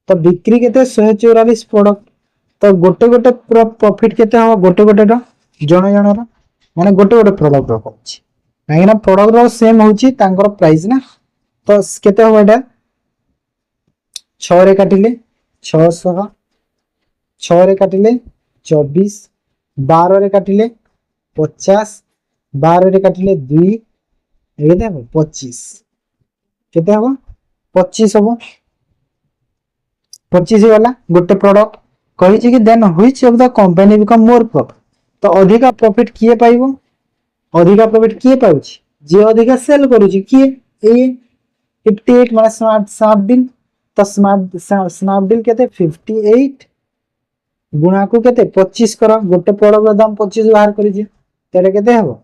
तो बिक्री केते 144 प्रोडक्ट तो गोटे गोटे प्रॉफिट केते हो गोटे गोटे रो जण जण रो माने गोटे गोटे प्रोडक्ट रो होछि काहेना प्रोडक्ट रो सेम होछि तांकर प्राइस ना तो केते हो एटा 6 रे काटिले 600 6 रे काटिले 24 12 रे काटिले 50 12 रे काटिले 2 एते हो 25 केते हो 25 हो 25 वाला गोटे प्रोडक्ट कहि कि then which of the company become more profit तो अधिका प्रॉफिट किए पाइबो अधिका प्रॉफिट किए पाउछि जे अधिका सेल करूछि किए ए 58 माने स्नैपडील तो स्नैपडील केते 58 गुणा को केते 25 करो गोटे प्रोडक्ट दाम 25 बाहर करि जे तेरे केते हबो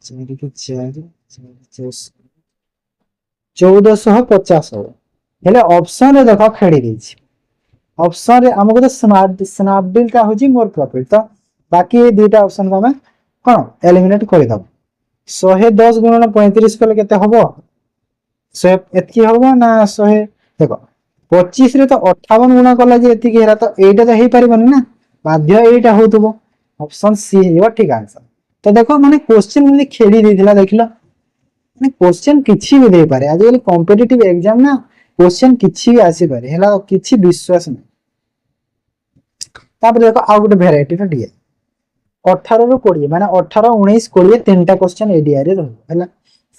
4 के 4 1450 हो हेले ऑप्शन रे देखो खेडी देछि ऑप्शन रे हमको तो स्नैपडील का होजी मोर प्रॉफिट तो बाकी ये दुटा ऑप्शन को हमें कोन एलिमिनेट कर दब 110 गुणन 35 कले केते हबो 100 एतकी हबो ना 100 देखो 25 रे तो 58 गुणा कला जे एतकी हेरा तो एटा तो हेई परिबनी ना बाध्य एटा होतबो ऑप्शन सी हे ठीक आंसर तो देखो माने क्वेश्चन में खेली देथिला देखिलो माने क्वेश्चन किछि भी दे पारे आज वाली कॉम्पिटिटिव एग्जाम ना क्वेश्चन किछि भी आसी पारे हेला किछि विश्वास नै तापर देखो आ गुटे वेराइटी रे दिए 18 रो 20 माने 18 19 20 तीनटा क्वेश्चन एडीआई रे रहल हैला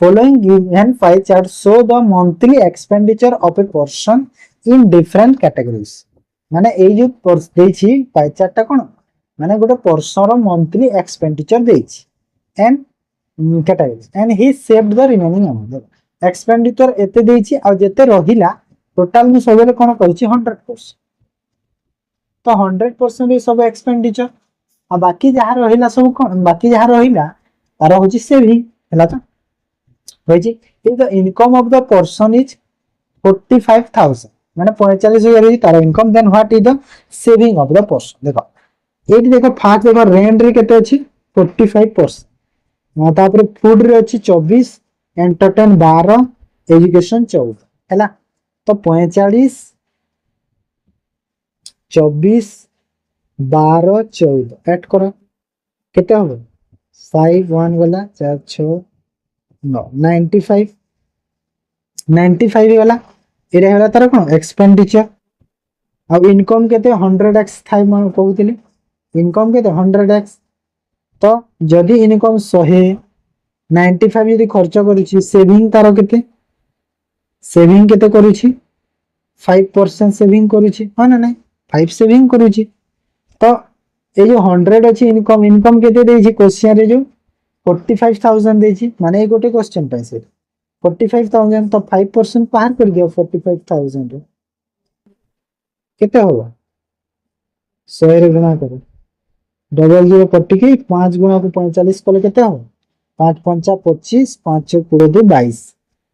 following given pie chart show the monthly expenditure of a person in different categories माने ए जो देछि पाई चार्ट टा कोन माने गोटे पर्सन रो मंथली एक्सपेंडिचर देछि and categories and he saved the remaining amount expenditure एते देछि आ जेते रहिला टोटल में सबले कोन कहछि 100% तो 100% ये सब एक्सपेंडिचर आ बाकी जहा रहिला सब कोन बाकी जहा रहिला तार होछि सेविंग हैला तो होछि if the income of the person is 45000 माने 45000 इज तार income then what is the saving of the person देखो एटी देखो फास्ट देखो रेंट रे केते अछि 45% तापर फूड रे अछि 24 एंटरटेन 12 एजुकेशन 14 हैला तो 45 24 12 14 ऐड करो केते हो 5 1 वाला 4 6 9 95 95 वाला एरे होला तार कोन एक्सपेंडिचर आ इनकम केते 100x थाई म कहउतिली इनकम केते 100x तो जदी इनकम 100 95 यदि खर्च करूची सेविंग तार केते करूची 5% सेविंग करूची हां ना नहीं 5 सेविंग करूची तो ए जो 100 अछि इनकम केते देछि क्वेश्चन रे जो 45000 देछि माने ए गोटे क्वेश्चन पे से 45000 तो 5% बाहर कर दियो 45000 रे केते होबा 100 रे गुणा करो डबल 0 कटि के 5 गुणा को 45 कले केते हो 5 5 25 5 22 22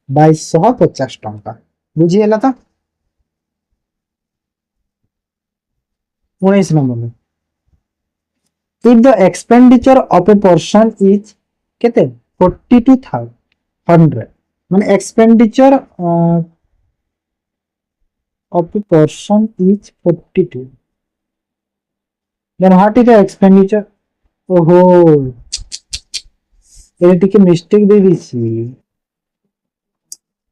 2250 टंका बुझी हला तो 19 नंबर में if the expenditure of a person is केते 42100 माने expenditure of a person is 42 then what is the expenditure ओहो ये टिके मिस्टेक दे दीची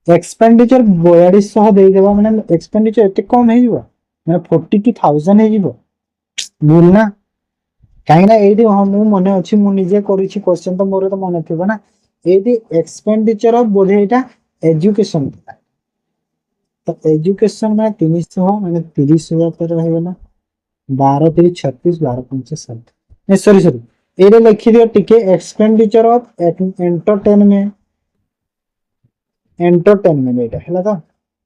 एक्सपेंडिचर 4200 दे देबा माने एक्सपेंडिचर एते कम हे जीवो माने 42000 हे जीवो भूल ना कहीं ना एडी हम मन अच्छी मु निजे करूची क्वेश्चन तो मोर तो मन थिबो ना AD expenditure of Bodhe Etah education तो एजुकेशन में 300 माने 30000 पर रहेला 12 3 36 12 5 60 नहीं सॉरी सॉरी एरे लिखि दियो टिके एक्सपेंडिचर ऑफ एंटरटेनमेंट एंटरटेनमेंट एटा हैला तो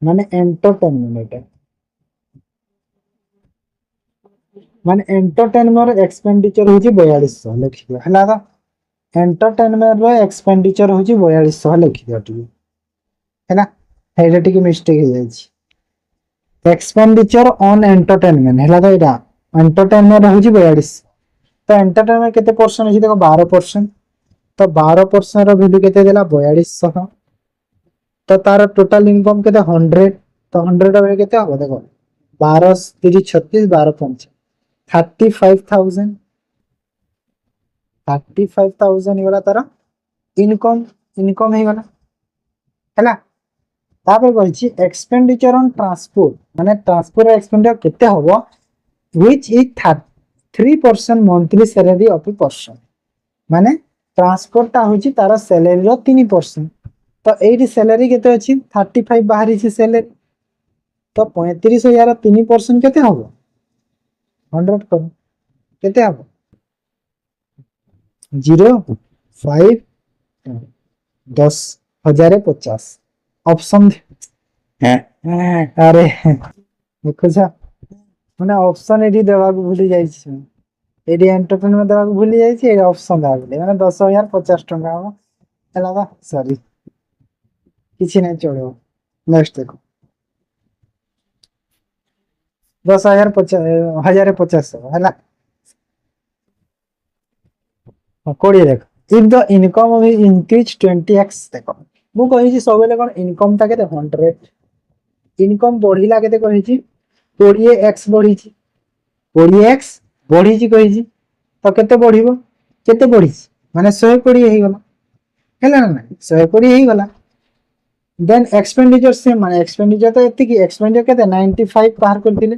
माने एंटरटेनमेंट एटा माने एंटरटेनमेंट एक्सपेंडिचर होची 4200 लिखि दियो हैला तो एंटरटेनमेंट रो एक्सपेंडिचर होची 4200 लिखि दियो टिके हैला हेडा टिके मिस्टेक हे जाई एक्सपेंडिचर ऑन एंटरटेनमेंट हैला तो एटा एंटरटेनमेंट होची 4200 तो एंटरटेनमेंट केते परसेंट अछि देखो 12% तो 12% रो वैल्यू केते देला 4200 तो तार टोटल इनकम केते 100 तो 100 रो केते हो देखो 12 30 36 12 5 35000 35000 गला तार इनकम इनकम हे गला हैला तापर कहछि एक्सपेंडिचर ऑन ट्रांसपोर्ट माने ट्रांसपोर्ट एक्सपेंडिचर केते होबो which is 3% monthly salary of a person माने ट्रांसपोर्ट ता होछि तार सैलरी रो 3% तो एडी सैलरी केते अछि 35 बाहरी छी सैलरी तो 35000 3% केते होबो 100 कर केते होबो 0 5 10,050 ऑप्शन अरे देखो जा माने ऑप्शन एडी देवा को भूली जाई छी एडी एंटरटेनमेंट देवा को भूली जाई छी ए ऑप्शन देवा को माने 10,050 टका हो हैला बा सॉरी किछि नै चलो नेक्स्ट देखो 10,050 हैला कोडी देखो if the income of increase 20x देखो मु कहि छी सबले कोन इनकम ता केते 100 इनकम बढ़िला केते कहि छी 20x बढ़ी छी 20x बढ़ी छी कहि छी तो केते बढ़िबो केते बढ़ी छी माने 120 हे गला हैला ना 120 हे गला देन एक्सपेंडिचर से माने एक्सपेंडिचर तो एति की एक्सपेंडिचर केते 95 बाहर कर दिले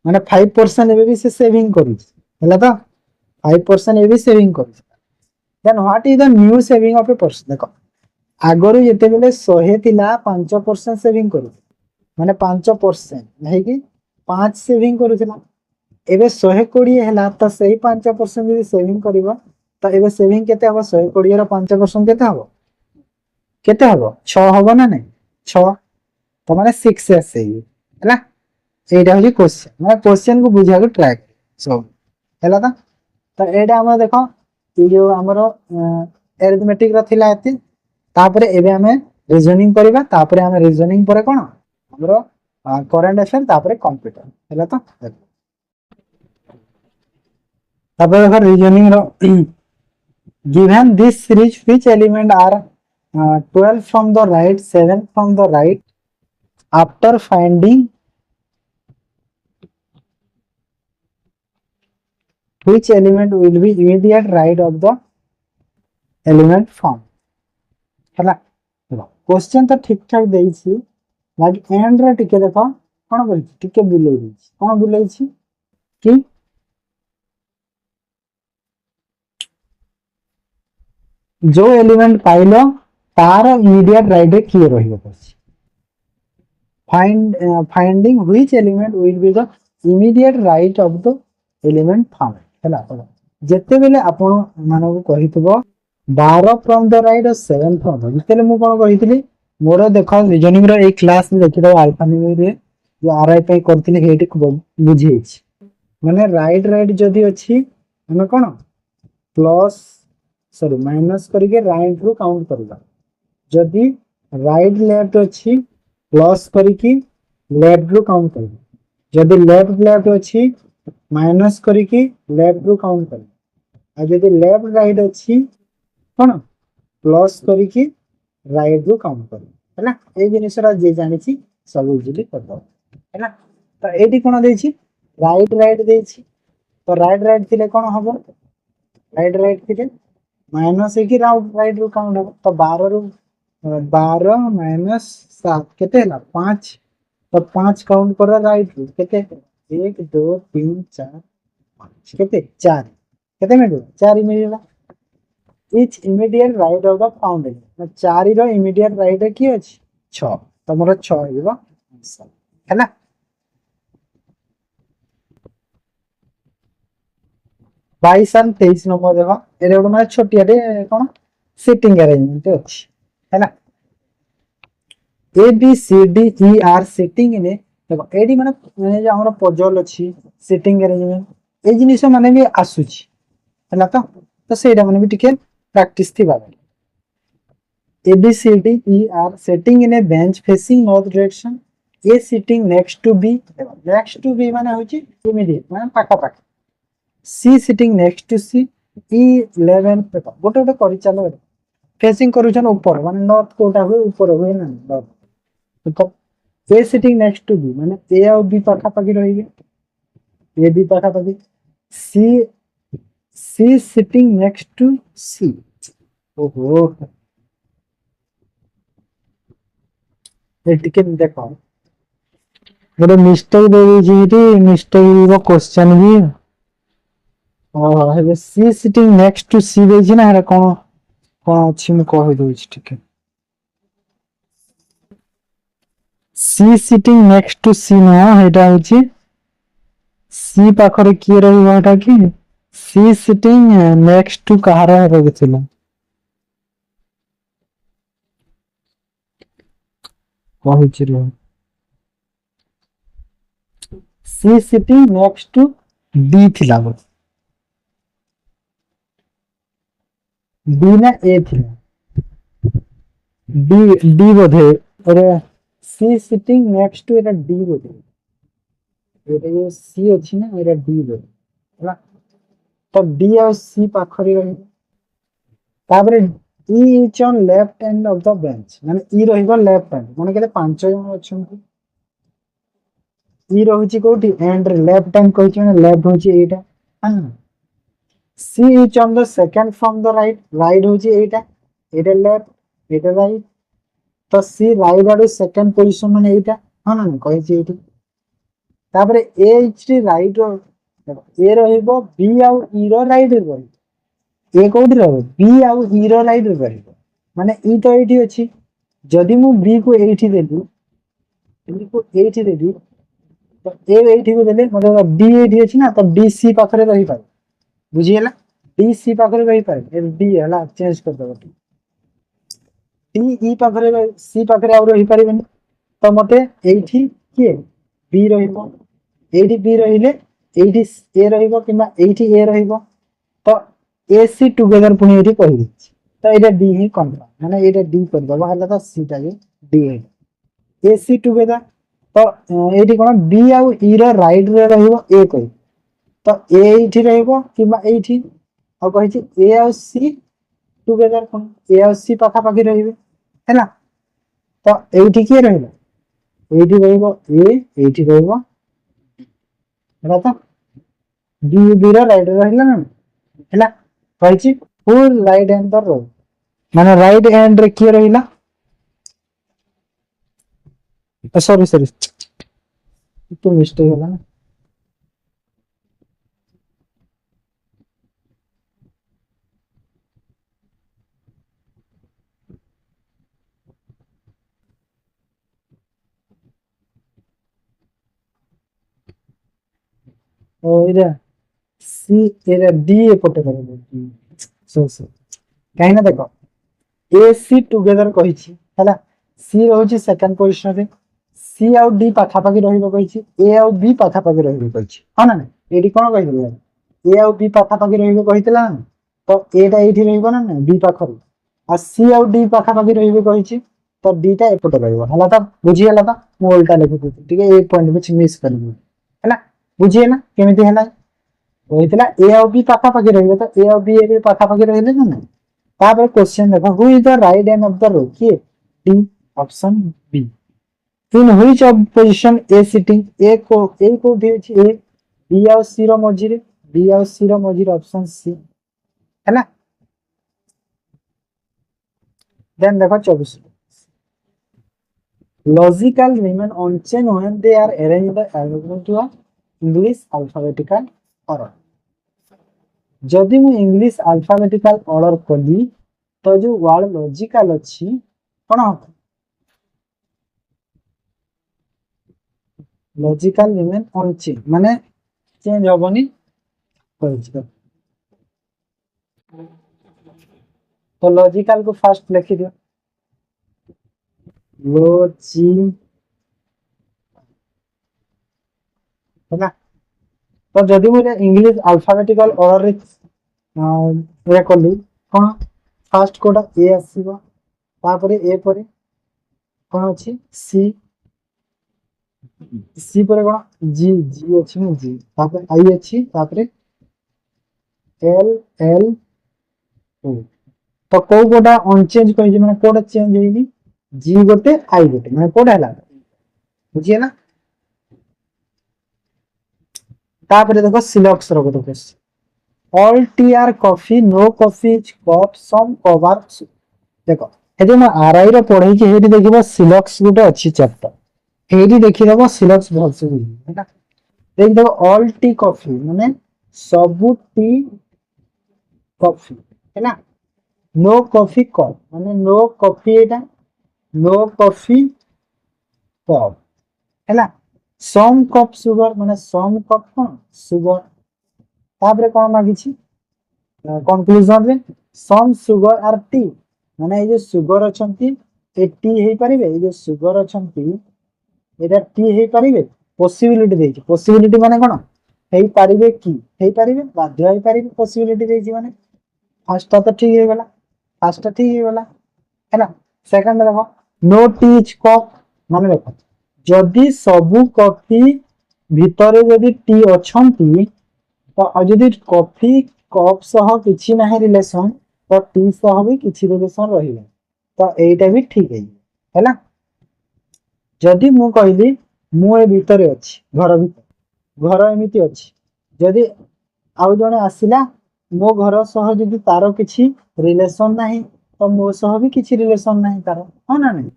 माने 5% एबे भी से सेविंग करू हैला तो 5% एबे सेविंग करू then what is the new saving of a person देखो आगरु जेते बेले 100 थिला 5% सेविंग करू माने 5% नहीं कि 5 सेविंग करूला एबे 120 हैला तो सही 5% यदि सेविंग करबो तो एबे सेविंग केते हबो 120 रो 5% केते हबो 6 हबो ना नहीं 6 तो माने 6 एस हैला एटा होजी क्वेश्चन माने क्वेश्चन को बुझा के ट्राई सब हैला तो एटा हम देखो ई जो हमरो अरिथमेटिक रा थिला एति तापरे एबे हमें रीजनिंग करबा तापरे हमें रीजनिंग परे कोन हमरो करंट अफेयर तापरे कंप्यूटर हैला तो तापरे देखो रीजनिंग रो given this series which element are 12 from the right 7 from the right after finding which element will be immediate right of the element form हैला क्वेश्चन तो ठीक ठाक देई छी बाकी एंड रे टिके देखो कोन बोल टिके बुलै दी कोन बुलै छी कि जो एलिमेंट पाइलो तार इमीडिएट राइट रे की रहिबो पछ finding which element will be the immediate right of the element found हैला जेते बेले आपण मानो कहितबो 12 फ्रॉम द राइट और 7 फ्रॉम द जेते मु कोन कहितली मोर देखो रीजनिंग रो एक क्लास में देखिदो अल्फा न्यूमेरिक रे जो आरआई पे करथिले हेटी बुझी छी माने राइट राइट जदी अछि हम कोन प्लस सॉरी माइनस करके राइट रो काउंट करबा जदी राइट लेफ्ट अछि प्लस करके लेफ्ट रो काउंट करबा जदी लेफ्ट लेफ्ट अछि माइनस करके लेफ्ट रो काउंट करबा आ जदी लेफ्ट राइट अछि कोन प्लस करके राइट रो काउंट करबा हैला ए जिनिसरा जे जानि छी सब इजीली कर दो हैला तो एटी कोन देई छी राइट राइट देई छी तो राइट राइट थिले कोन हबो राइट राइट थिले माइनस एक राइट रू काउंट हम तो 12 रू 12 माइनस 7 केते हला 5 तो 5 काउंट कर राइट रू केते 1 2 3 4 5 केते 4 केते मिलला 4 मिलला each immediate right of the foundation 4 रो इमीडिएट राइट की अछि 6 तो मोर 6 हेबो आंसर हैला 22 और 23 नंबर देखो एरे गोटे माने छोटिया कौन सिटिंग अरेंजमेंट अच्छी है A B C D E are sitting in देखो एडी माने माने जे हमर पजल अछि सिटिंग अरेंजमेंट ए जिनिस माने भी आसुची हैला तो सेटा माने भी टिके प्रैक्टिस थी बाबा A B C D E are sitting in a bench facing north direction A sitting next to B next to B माने होची इमीडिएट माने पाखा पाखा C sitting next to C E 11 paper गोटे गोटे करि चलो फेसिंग करूछन ऊपर माने नॉर्थ कोटा हुए ऊपर हुए ना नॉर्थ तो ए सिटिंग नेक्स्ट टू बी माने ए और बी पाखा पाखी रहिबे ए बी पाखा पाखी C C sitting next to C ओहो ए टिके देखो गोटे मिस्टेक दे दी मिस्टेक रो क्वेश्चन भी हे C sitting next to C देछि ना हेरा कोन कोन अछि म कहि दोछि ठीक है सी सिटिंग नेक्स्ट टू सी ना हेटा होछि सी पाखरे की रहिबो हेटा कि सी सिटिंग नेक्स्ट टू कहारा रहिथिला कहि रे सी सिटिंग नेक्स्ट टू डी थिला बो डी ना ए थिला डी डी बोधे और सी sitting next to Etah D बोधे एटा जो सी अछि ना एटा डी बोधे हला तो डी और सी पाखरी रही ताबरे E is on left end of the bench माने ई रहिबो लेफ्ट हैंड माने केते पांच जण अछंती ई रहुची कोठी एंड लेफ्ट हैंड कहछि माने लेफ्ट होची एटा हां C is on the second from the right right होची एटा एटा लेफ्ट एटा राइट तो सी राइट आडू सेकंड पोजीशन माने एटा हां ना कहछि एटी ताबरे ए इज राइट रो ए रहिबो बी आउ ई रो राइट रो ए कोठी रहबो बी आउ ई रो राइट रहबो माने ई तो एठी अछि जदि मु बी को एठी देली बी को एठी देली तो ए एठी को देले मतलब बी एठी अछि ना तो बी सी पाखरे रहि पारे बुझियला डी सी पाखरे रहि पारे ए डी हला चेंज कर दबो डी ई पाखरे सी पाखरे आ रहि पारिबेनी तो मते एठी के बी रहिबो एठी बी रहिले एठी ए रहिबो किबा एठी ए रहिबो तो ए सी टुगेदर पुनी एठी कहि दिछि तो एटा डी ही कंफर्म माने एटा डी कर दबो हला तो सी टा जे डी ए सी टुगेदर तो एठी कोन बी आउ ई रो राइट रे रहिबो ए कहि तो ए एठी रहिबो किबा एठी आ कहि छि ए आउ सी टुगेदर कोन ए आउ सी पाखा पाखी रहिबे हैला तो एठी के रहिबो एठी रहिबो ए एठी रहिबो हैला तो बी बी रो राइट रे रहिला ना हैला कहि छि फुल राइट हैंड द रो माने राइट हैंड रे के रहिला सॉरी सॉरी तो मिस्टेक होला ना ओ इरा सी एरा डी एपटे करबो सो काहे ना देखो ए सी टुगेदर कहि छि हैला सी रहउछि सेकंड पोजीशन रे सी आउ डी पाखा पाखी रहिबो कहि छि ए आउ बी पाखा पाखी रहिबो कहि छि हां ना एडी कोन कहि देला ए आउ बी पाखा पाखी रहिबो कहितला तो एटा एठी रहिबो ना बी पाखरी आ सी आउ डी पाखा पाखी रहिबो कहि छि तो डी टा एपटे रहिबो हला तो बुझी हला तो मु उल्टा लिखि दे ठीक है एक पॉइंट में मिस कर दू हैला बुझिए ना केमिति हला कहितला ए आउ बी पाखा पाखी रहिबो तो ए आउ बी ए पाखा पाखी रहिले ना तापर क्वेश्चन देखो who is the right hand of the row के D option B in which of position A sitting A को दी छी ए बी और सी रो मझी रे बी और सी रो मझी रे ऑप्शन सी हैला देन देखो 24 logical remain unchanged when they are arranged the according to a English alphabetical order जदि मु इंग्लिश अल्फाबेटिकल ऑर्डर कली तो जो वर्ड लॉजिकल अच्छी कौन हो लॉजिकल रिमेन अनचेंज माने चेंज होबनी कहिछ तो लॉजिकल को फर्स्ट लिखि दियो लॉजी है तो जदि मु इंग्लिश अल्फाबेटिकल ऑर्डर रे कली कौन फर्स्ट कोटा ए आसीबो तापरे ए परे कौन अछि सी सी परे कौन जी जी अछि मु जी तापरे आई अछि तापरे एल एल ओ तो को कोटा अनचेंज कहि माने कोटा चेंज हेइनी जी गोटे आई गोटे माने कोटा हला बुझिए ना तापरे देखो सिलॉक्स रो गोटे question all tea are coffee no coffee is cup some cover देखो हेदे म आरआई रो पढै कि हेदे देखिबो सिलॉक्स गोटे अछि चैप्टर हेदे देखिबो सिलॉक्स भल से हैना देख देखो ऑल टी कॉफी माने सबु टी कॉफी हैना नो कॉफी कप माने नो कॉफी एटा नो कॉफी कप हैला सम कप सुगर माने सम कप कोन सुगर तापरे कोन मागिछि कंक्लूजन रे सम सुगर आर टी माने ए जो सुगर अछंती ए टी हेई परिबे ए जो सुगर अछंती एटा टी हेई परिबे पॉसिबिलिटी देछि पॉसिबिलिटी माने कोन हेई परिबे की हेई परिबे बाध्य हेई परिबे पॉसिबिलिटी देछि माने फर्स्ट तो ठीक हे गला फर्स्ट ठीक हे गला है ना सेकंड देखो नो टी इज कप माने देखो जदि सबु कॉफी भितरे जदि टी अछंती तो जदि कॉफी कप सह किछि नाही रिलेशन तो टी सह भी किछि रिलेशन रहिबे तो एटा भी ठीक है ना जदि मु कहली मु ए भितरे अछि घर एमिति अछि जदि आउ जने आसिला मो घर सह जदि तारो किछि रिलेशन नाही तो मो सह भी किछि रिलेशन नाही तारो हो ना नहीं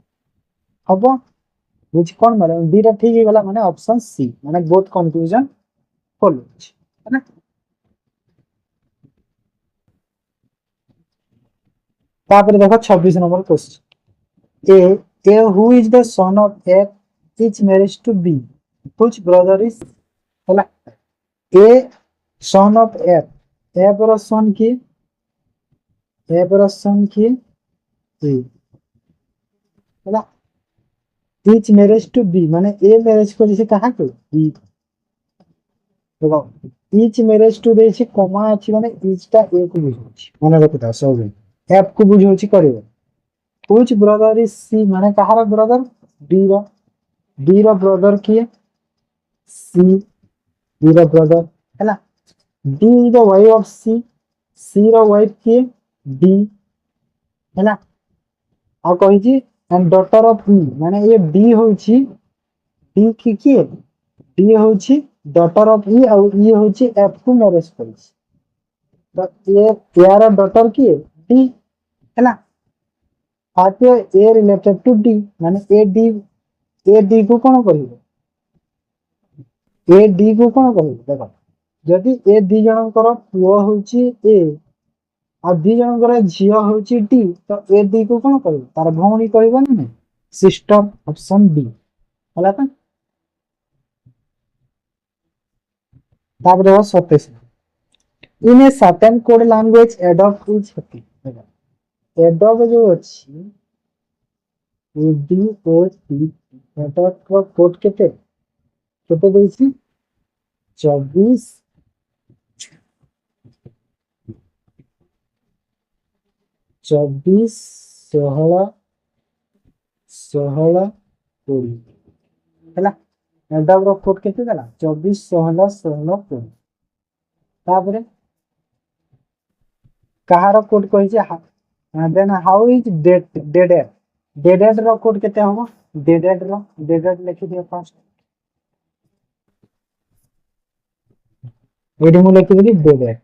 हबो बुझ कोन माने दीटा ठीक हे गला माने ऑप्शन सी माने बोथ कंक्लूजन फॉलोज है ना तापर देखो 26 number question A who is the son of A is marriage to B which brother is हला ए सन ऑफ ए पर सन की ए पर सन की ए हला इज मैरिज टू बी माने ए मैरिज को जैसे कहा को बी देखो इज मैरिज टू देछि कमा अछि माने इज टा ए को बुझौछि माने रखता सब एफ को बुझौछि करिवे व्हिच ब्रदर इज सी माने कहार ब्रदर डी रो ब्रदर किए सी डी रो ब्रदर हैला D is the wife of C रो वाइफ किए डी हैला आ कहिछि एंड डॉटर ऑफ ई माने ये डी होछि डी किए डी होछि डॉटर ऑफ ई और ई होछि एफ को मैरिज करिछि तो ये यार डॉटर किए डी हैला आते ए रिलेटेड टू डी माने ए डी को कोन करिवे ए डी को कोन करिवे देखो जदि ए दी जनकर पुओ होछि ए आ दी जनकर झियो होछि डी तो ए डी को कोन करिवे तार भौणी कहबो नै सिस्टर ऑप्शन बी होला त तापर देखो 27 in a certain code language adopt is happy adopt जो अछि A D O T adopt को कोड केते केते देछि 24 24 16 16 20 हैला एडॉप्ट रो कोड केते देला 24 16 16 20 तापरे कहार कोड कहि जे देन हाउ इज डेडेड रो कोड केते होबो डेडेड लिखि दियो फर्स्ट एडी मु लिखि देली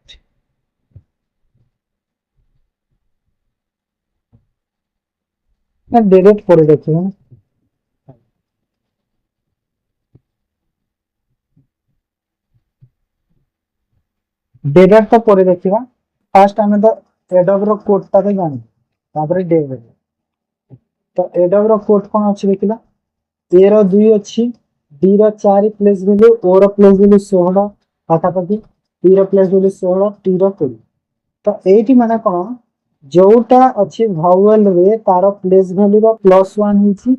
ଡେଟ୍ ପରେ ଦେଖିବା ଡେଟ୍ ତ ପରେ ଦେଖିବା फास्ट आम तो एडब रोडटा तो जान डेव तो एडब रोड कौन अच्छी देखा ए रुई अच्छी डी रि place value O place value 16 पाखापाखि टी प्लेस भैल्यू 16 टी 20 तो ये माने कौन जोटा अच्छी भावेल रे तार प्लेस भैल्यू +1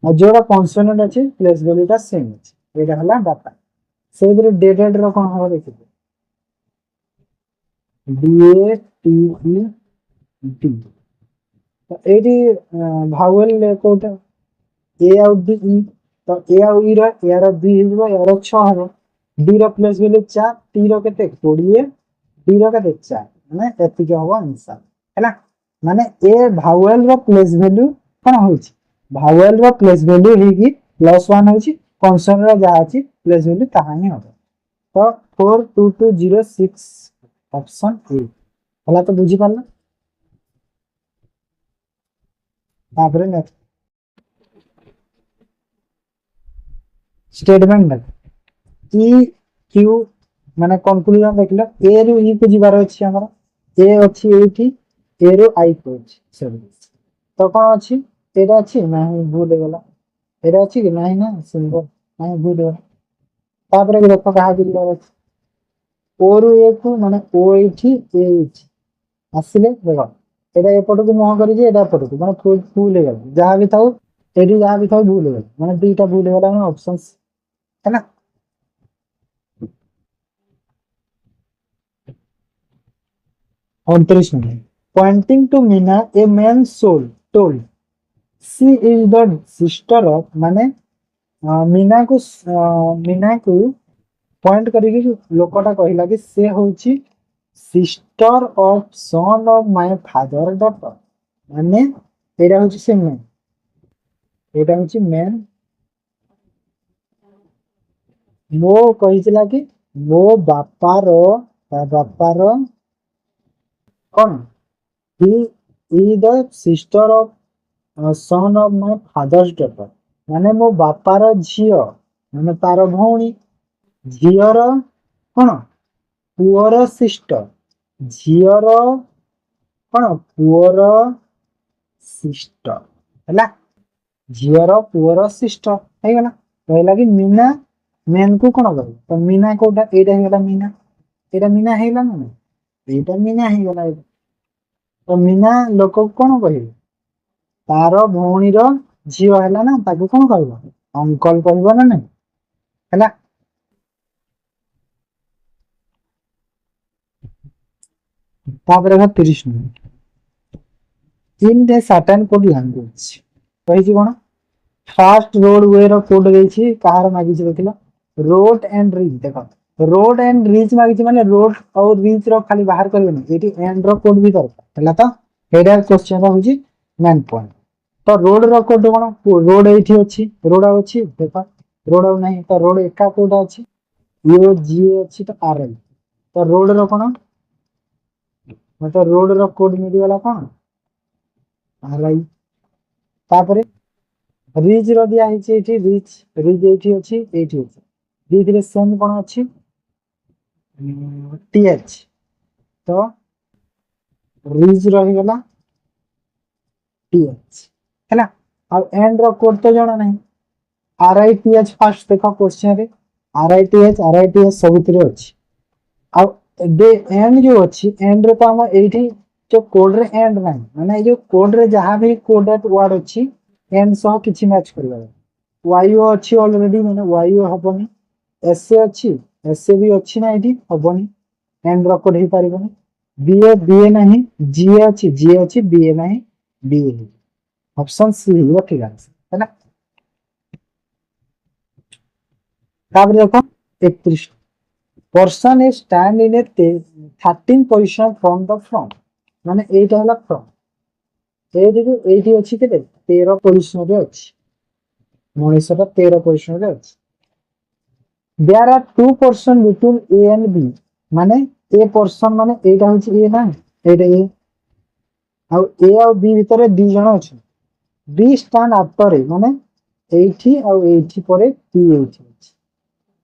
हो जोटा कन्सोनेंट अच्छी प्लेस भैल्यूटा सेम अच्छी यहाँ डाटा से डेट कौन हम देखिए डीए टी डी तो ये भावेल कोटा ए आउ डी ई तो ए आउ ई यार 2 हो यार 6 हो डी प्लेस भैल्यू 4 टी केते 20 डी केते 4 माने एतिक हो आंसर हैला माने ए भावेल रो प्लेस भैल्यू कोन होची भावेल रो प्लेस भैल्यू ही +1 होची कॉन्सोनेंट रो जा अछि प्लेस भैल्यू ताहा ही हो तो 42206 ऑप्शन ए हला तो बुझी पाला तापरे नेक्स्ट स्टेटमेंट देख ई क्यू माने कंक्लूजन देखला ए रु ई को जिबार अछि हमर ए अछि एठी ए रु आई को अछि सॉरी तो कोन अछि एटा अछि नाही भूल गेला एटा अछि कि नाही ना सिंबल नाही भूल गेला तापरे देखो कहा दिला अछि ओ रु ए को माने ओ एठी ए एठी आसिले देखो एटा एपट को मोह करी जे एटा एपट को माने फुल हे गेला जहां भी थाउ एडी जहां भी थाउ भूल गेला माने दुईटा भूल गेला माने ऑप्शंस है ना 29 minute pointing to Meena a man so told C is the sister of माने मीना को पॉइंट करिके लोकटा कहला कि से होची sister of son of my father daughter माने एटा होची से मैन एटा होची मैन मो कहिला कि मो बापार कौन he is the sister of son of my father's daughter माने मो बापार झियो माने तार भौणी झियर कौन पुअर सिस्टर झियर कौन पुअर सिस्टर हैला झियर पुअर सिस्टर है गला कहला कि मीना मेन को कौन कर तो मीना कोटा एटा हेला मीना एटा मीना हेला ना एटा मीना हे गला तो मीना लोक कौन कहिबे तार भौणी रो झियो हैला ना ताको कौन कहबो अंकल कहबो ना नहीं हैला तापर 30 minute in the certain code language कहि छी कोन फास्ट रोड वे रो कोड देई छी कहार मागी छी देखिला रोड एंड रीच देखो रोड एंड रीच मागी छी माने रोड और रीच रो खाली बाहर करबे नहीं एटी एंड रो कोड भी दरकार हला तो हेडर क्वेश्चन रो होजी मेन पॉइंट तो रोड रो कोड कोन रोड एठी अछि रोड अछि देखो रोड नहीं तो रोड एका कोड अछि यो जी अछि तो आर एल तो रोड रो कोन मतलब रोड रो कोड मिली वाला कोन आर आई तापरे रीच रो दिया है एठी रीच एठी अछि एठी अछि रीच रे सेम कोन अछि टी एच तो रीच रही गला टी एच हैला अब एंड रो कोड तो जाना नहीं are I T H fast देखो क्वेश्चन रे आर आई टी एच सबुतरे अछि अब दे एंड जो अछि एंड रे तो हम एठी जो कोड रे एंड नहीं माने जो कोड रे जहां भी कोडेड वर्ड अछि एंड सह किछि मैच करबा वायु अछि ऑलरेडी माने वायु हबनी एस अछि एस भी अछि ना एठी हबनी एंड रो कोड ही पारिबनी बी ए नहीं जी अछि बी ए नहीं बी ए ऑप्शन सी हो ठीक आंसर है ना तापर देखो 31 person is stand in A 13 position from the front माने एटा हला फ्रंट एठी अछि केते 13 पोजीशन रे अछि मनीषटा 13 पोजीशन रे अछि there are two person between A and B माने ए पर्सन माने एटा होछि ए ना एटा ए आ बी भीतर 2 जण अछि बी स्टैंड आफ्टर ए माने एठी और एठी परे टी एठी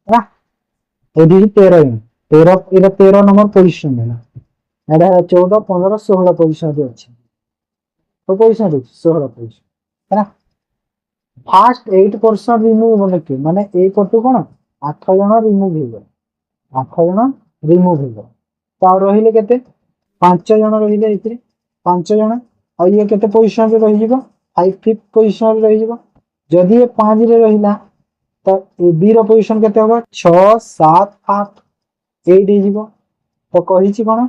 है एठी 13 जन 13 एटा 13 नंबर पोजीशन है एटा 14 15 16 पोजीशन रे अछि तो पोजीशन रे 16 पोजीशन है ना फास्ट 8% रिमूव माने ए पटु कोन 8 जन रिमूव हो गए 8 जन रिमूव हो गए तो रहिले केते 5 जन रहिले इतरे 5 जन और ये केते पोजीशन रे रहि जिवो 5th पोजीशन रे रहि जिवो जदि ये 5 रे रहिला तो ए बी रो पोजीशन केते होबो 6 7 8 8 हे जिवो तो कहिछि कोन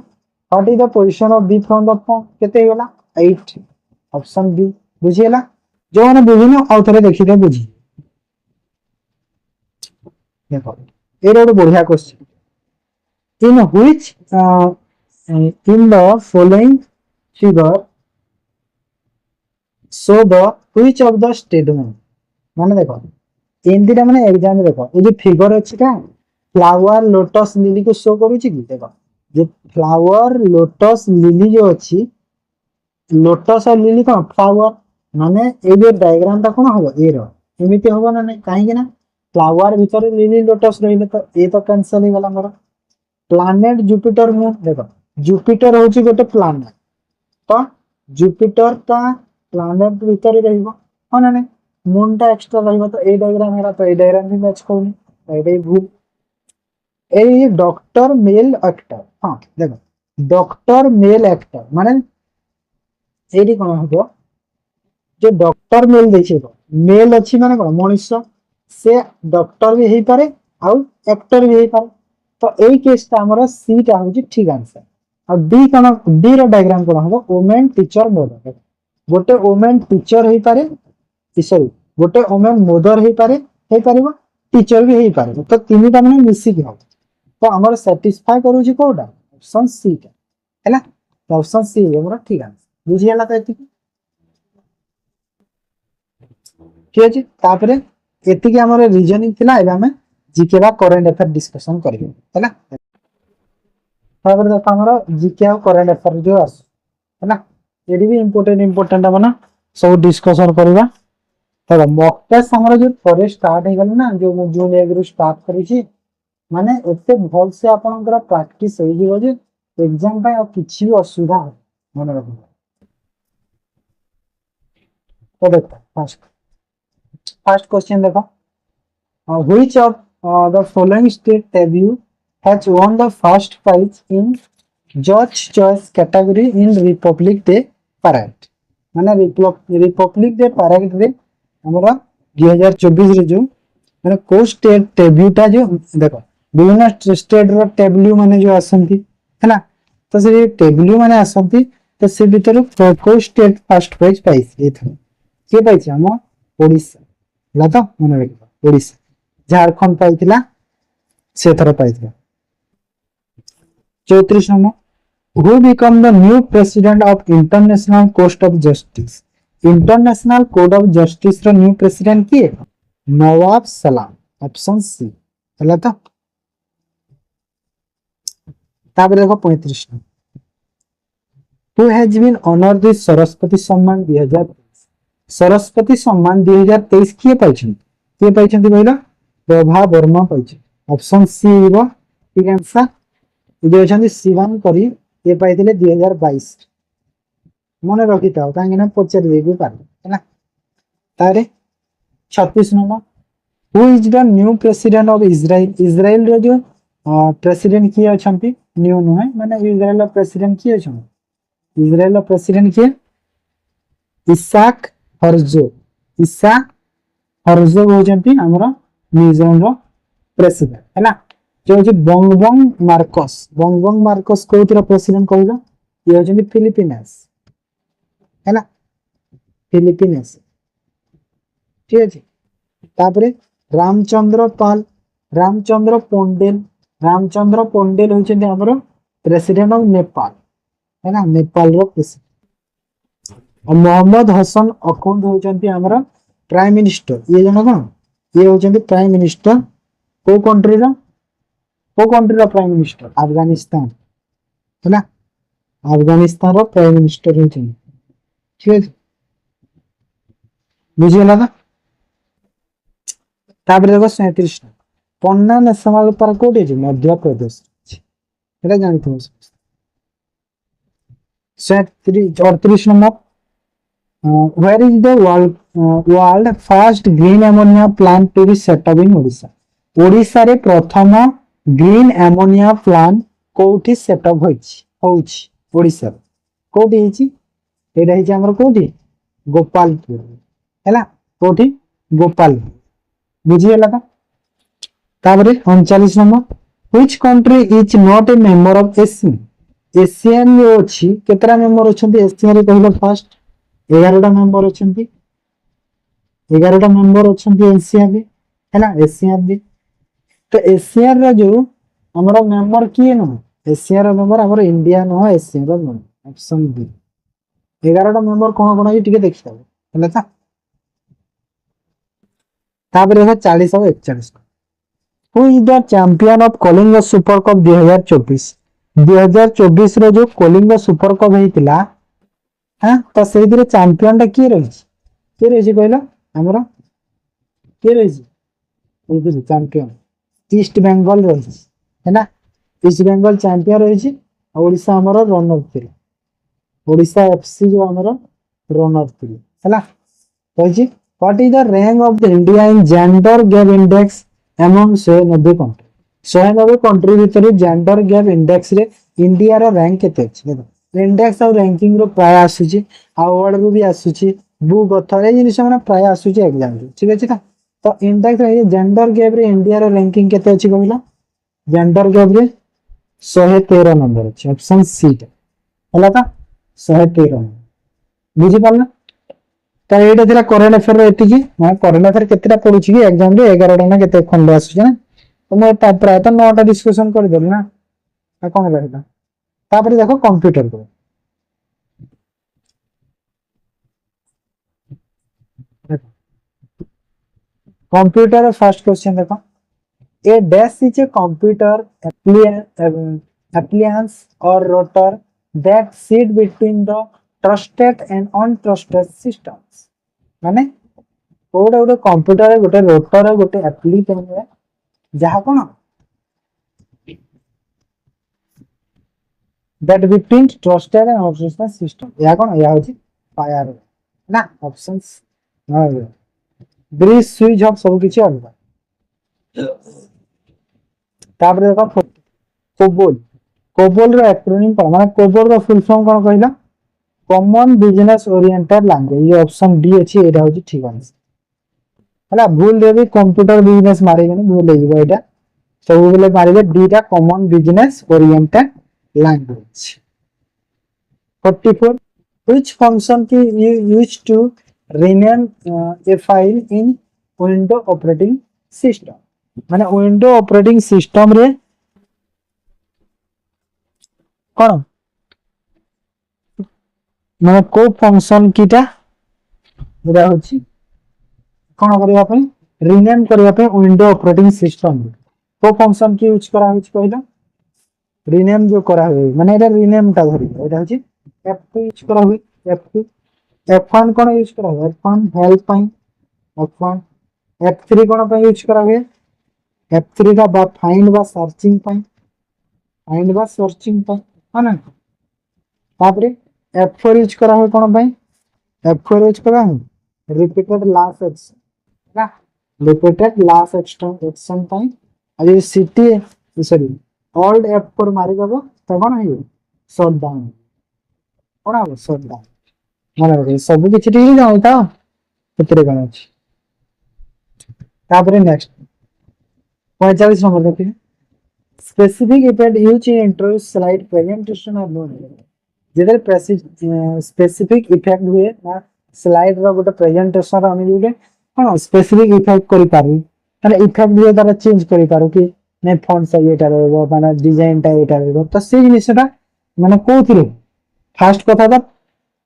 what is the position of B from the form केते होला 8 ऑप्शन बी बुझियला जो माने बुझिनो आउ थरे देखि दे बुझी देखो ए रो बढ़िया question in which in the following figure show the which of the statement माने देखो एंदी ता माने एग्जाम देखो ए जे फिगर अछि का फ्लावर लोटस लिली को शो करू छी कि देखो जे फ्लावर लोटस लिली जो अछि लोटस और लिली कोन फ्लावर माने ए जे डायग्राम ता कोन होबो ए रो एमिति होबो ना नहीं काहे कि ना फ्लावर भीतर लिली लोटस रहिले तो ए तो कैंसिल हो गला मोर प्लैनेट जुपिटर मून देखो जुपिटर होची गोटे प्लैनेट तो जुपिटर ता प्लैनेट भीतर रहइबो हो ना नहीं मून ता एक्स्ट्रा रहइबो तो ए डायग्राम हेरा तो ए डायग्राम भी मैच कोनी एडे भूल ए डॉक्टर मेल एक्टर हां देखो डॉक्टर मेल एक्टर माने एडी कोन हबो जो डॉक्टर मेल देखिबो मेल अछि माने कोन मनुष्य से डॉक्टर भी हेई पारे आ एक्टर भी हेई पारे तो एई केसटा हमर सी टा होची ठीक आंसर और डी कोन डी रो डायग्राम कोन हबो वुमेन टीचर मदर गोटे वुमेन टीचर हेई पारे सॉरी गोटे वुमेन मदर हेई पारिबो टीचर भी हेई पारे तो तीनटा माने मिसी कि हो तो हमर सैटिस्फाई करूची कोडा ऑप्शन सी टा हैला तो ऑप्शन सी हमर ठीक आंसर बुझियाला तो एति ठीक अछि तापरे एति कि हमर रीजनिंग थिला एबा हमें जीके बा करंट अफेयर डिस्कशन करियो हैला तापर देखो हमर जीके और करंट अफेयर जो आस हैला एडी भी इंपोर्टेंट बना सब डिस्कशन करबा तो मॉक टेस्ट हमर जो थोड़े स्टार्ट हे गल ना जो जून 1 रु स्टार्ट करी छी माने एते भल से आपनकर प्रैक्टिस होई जीवो जे एग्जाम पय किछि भी असुविधा मन रखो तो देखो फर्स्ट क्वेश्चन देखो which of the following state debut has won the first prize in judge choice category in Republic Day parade माने रिपब्लिक डे पैरेड रे हमरा 2024 रे जो माने को स्टेट डेब्यूटा जो देखो विभिन्न स्टेट रो टेबल्यू माने जो आसंती है ना तो से टेबल्यू माने आसंती तो से भीतर को स्टेट फर्स्ट प्राइज पाइस एथन के पाइछ हम ओडिसा ला तो माने रखो ओडिसा झारखंड पाइथिला से थरा पाइथिला 34 number who become the new president of international court of justice international court of justice रो न्यू प्रेसिडेंट किए नवाब सलाम ऑप्शन सी हला तो तापर देखो 35 number who has been honored with Saraswati सम्मान 2023 सरस्वती सम्मान 2023 किए पाइछन कहला प्रभा वर्मा पाइछ ऑप्शन सी हो ठीक आंसर जे अछन शिवान करी ये पाइथिले 2022 मने रखिताओ काहे ना पचर देबे पार हैना तारे 36 number who is the new president of Israel Israel रो जो प्रेसिडेंट किए अछंती न्यू नो है माने इजराइल रो प्रेसिडेंट किए अछन इजराइल रो प्रेसिडेंट किए इसा हर्जो होजंती हमरा मिजोन रो प्रेसिडेंट हैना जो जे बंगबंग मार्कोस कोतिर प्रेसिडेंट कहला ये होजंती फिलिपिनस हैना फिलिपिनस ठीक अछि तापरे रामचंद्र पोंडेल होजंती हमरा प्रेसिडेंट ऑफ नेपाल हैना नेपाल रो प्रेसिडेंट और मोहम्मद हसन अखुंद होजंती हमरा प्राइम मिनिस्टर ये जन कोन ये होजंती प्राइम मिनिस्टर को कंट्री रो प्राइम मिनिस्टर अफगानिस्तान है ना अफगानिस्तान रो प्राइम मिनिस्टर होजंती ठीक है बुझीगला ना तापर देखो 37 पन्ना नेशनल पार्क कोठी अछि मध्य प्रदेश एटा जानथि 38 number where is the world first green ammonia plant to be set up in Odisha Odisha रे प्रथम ग्रीन एमोनिया प्लांट कोठी सेटअप होछि ओडिशा कोठी हिची एटा हिची हमर कोठी गोपालपुर हैला कोठी गोपालपुर बुझी गेला का ताबरे 39 number which country is not a member of Asian रे अछि केतरा मेंबर अछंती एशियन रे कहलो फर्स्ट 11 टा मेंबर अछंती 11 टा मेंबर अछंती एशियन रे हैला एशियन रे तो एशियन रे जो हमरा मेंबर किए न एशियन रे मेंबर हमर इंडिया न एशियन रे मेंबर ऑप्शन बी 11 टा मेंबर कोन कोन अछि टिके देखि हैला ता ताबरे 40 और 41 who is the champion of Kalinga super cup 2024 2024 रो जो कलिंग सुपर कप हेतिला हां तो सेहिदिरे चैंपियन टा की रही कहला हमरा की रही एदिरे चैंपियन ईस्ट बेंगल रही है ना ईस्ट बेंगल चैंपियन रही ओडिशा हमर रनर थिला ओडिशा एफसी जो हमर रनर थिला हैला कहिछि what is the rank of the India in gender gap index among 190 country 190 country भितर जेंडर गैप इंडेक्स रे इंडिया रो रैंक केते अछि देखो इंडेक्स और रैंकिंग रो प्राय आसुची अवार्ड रो भी आसुची बुक ऑथर ए जिनिस माने प्राय आसुची एग्जाम रे ठीक अछि ना तो इंडेक्स रे जेंडर गैप रे इंडिया रो रैंकिंग केते अछि कहला जेंडर गैप रे 113 नंबर अछि ऑप्शन सी हला का 113 बुझी पालना तो एटा थिला करंट अफेयर रे एतिकी मैं करंट अफेयर केतेटा पढुची कि एग्जाम रे 11 टा ना केते खंड आसुची ना तो मैं प्राय तो 9 टा डिस्कशन कर देल ना आ कोन रहता तापर देखो कंप्यूटर को कंप्यूटर फर्स्ट क्वेश्चन देखो A dash is a computer appliance or router that sit between the trusted and untrusted systems माने कोडा गोटे कंप्यूटर रे गोटे रोटर गोटे एप्लीकेशन है जहा कोन that between trusted and untrusted system या कोन या होची फायर ना ऑप्शंस ना ब्रिज स्विच ऑफ सब किछि अलगा तापर देखो कोबोल कोबोल रो एक्रोनिम पर माने कोबोल रो फुल फॉर्म कोन कहला कॉमन बिजनेस ओरिएंटेड लैंग्वेज ये ऑप्शन डी अछि एटा होची ठीक आंसर हला भूल देबी कंप्यूटर बिजनेस मारे गने भूल लेबो एटा सब बेले मारिबे डी टा common business oriented language 44 which function की used to rename a file in window operating system माने विंडो ऑपरेटिंग सिस्टम रे कोन माने को फंक्शन कीटा एटा होची कोन करिया पे रीनेम करिया पे विंडो ऑपरेटिंग सिस्टम को फंक्शन की यूज करा होची कहला रीनेम जो करा होय माने एटा रीनेम ता धरि एटा होची f2 यूज करा होय f2 f1 कोन यूज करा होय f1 हेल्प पाई f1 f3 कोन पे यूज करा होय f3 का बा फाइंड बा सर्चिंग पाई फाइंड बा सर्चिंग पाई हाना तापरे f4 यूज करा होय कोन पाई f4 यूज करा होय रिपीटेड लास्ट एक्शन ना रिपीटेड लास्ट एक्शन पाई अभी सीटी सॉरी ऑल्ट f4 मारी दबो त कोन हे शट डाउन कोन हो शट डाउन माने सब किछि ठीक जाउ ता केतरे कोन अछि तापरे नेक्स्ट 45 नंबर देखिए specific effect use in introduce slide presentation और नो जेदर स्पेसिफिक इफेक्ट हुए ना स्लाइड रो गोटे प्रेजेंटेशन रो हम जोगे कोन स्पेसिफिक इफेक्ट करि पारु माने इफेक्ट दिए तारा चेंज करि पारु कि ने फॉन्ट साइज एटा रहबो माने डिजाइन टा एटा रहबो तो से जिनिसटा माने कोथिरे फर्स्ट कथा था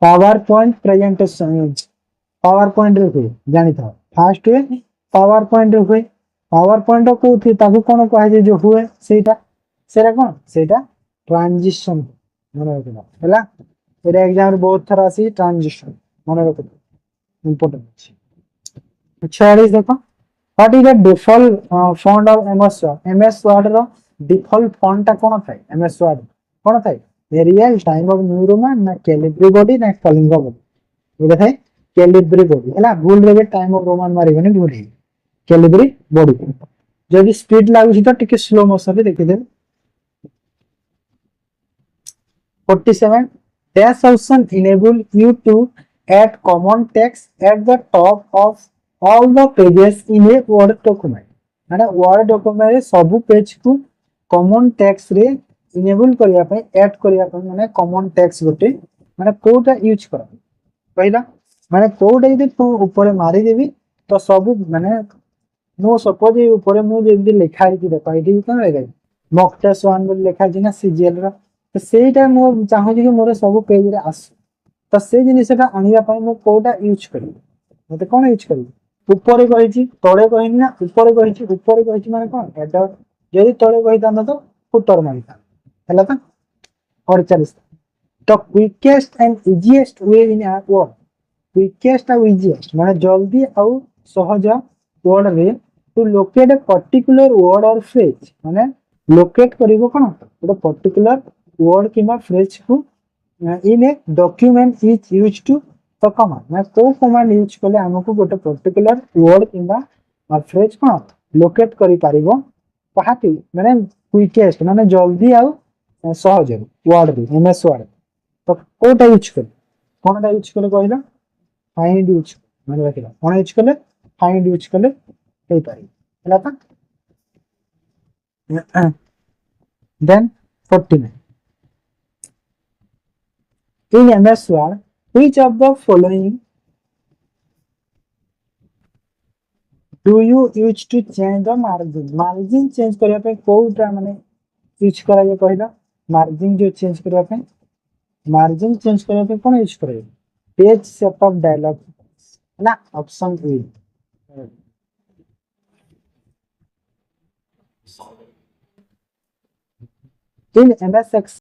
power point presentation power point रे हुए जानि था फर्स्ट हुए पावर पॉइंट रे हुए पावर पॉइंट को थी ताकू कोन कह जे जो हुए सेटा कोन सेटा ट्रांजिशन मन रखना हला एटा एग्जाम रे बहुत थरा सी ट्रांजिशन मन रखना इंपोर्टेंट अछि 46 देखो, what is the default font of MS Word? MS Word रो डिफॉल्ट फॉन्ट टा कोन थाए? एमएस वर्ड कोन थाए? Arial, time of new Roman ना कैलिब्री बॉडी ना कलिंग बॉडी? एटा थाए कैलिब्री बॉडी हला। भूल रे टाइम ऑफ रोमन मारिबनी, भूल रे कैलिब्री बॉडी। जदि स्पीड लागु तो टिके स्लो मोशन रे देखि दे। 47 dash option enable you to add common text at the top of all the pages in a word document। माने word document रे सब पेज को common text रे enable करिया पे, add करिया पे, माने common text गोटे माने कोटा यूज कर पहिला। माने कोटा यदि तू ऊपर मारी देबी तो सब माने मो सपोज ये ऊपर मु जेमि लिखा है कि देखो एठी कोन लेखा मॉक टेस्ट 1 बोली लिखा है ना सीजीएल रा। तो सेटा मो चाहू कि मोर सब पेज रे आस। तो से जिनिसटा आनिया पय मो कोटा यूज करी, मते कोन यूज करी? ऊपर कहिची तळे कहिनी ना, ऊपर कहिची माने कोन हेडर। यदि तळे कहिता तो फुटर मारिता हला। तो 48 the quickest and easiest way in a word. Quickest आ इजीएस्ट माने जल्दी आ सहज वर्ड रे to locate a particular word or phrase. माने लोकेट करिवो कोन गोटे पर्टिकुलर वर्ड किबा फ्रेज को in a document is used to the command. माने को कमांड यूज करले हमको गोटे पर्टिकुलर वर्ड किबा फ्रेज कोन लोकेट करि पारिबो पहाटी। माने क्विकेस्ट माने जल्दी आ सहज वर्ड रे एमएस वर्ड। तो कोटा यूज कर कोनटा यूज करले कहला? फाइंड यूज माने रखिला कोन यूज करले? फाइंड यूज करले हे पारि हला। तो then 49 in MS Word which of the following do you use to change the margin? margin change करिया पे कोउटा माने यूज करा जे कहला? मार्जिन जो चेंज करिया पे, मार्जिन चेंज करिया पे कोन यूज करे? पेज सेटअप डायलॉग ना ऑप्शन ए। in MS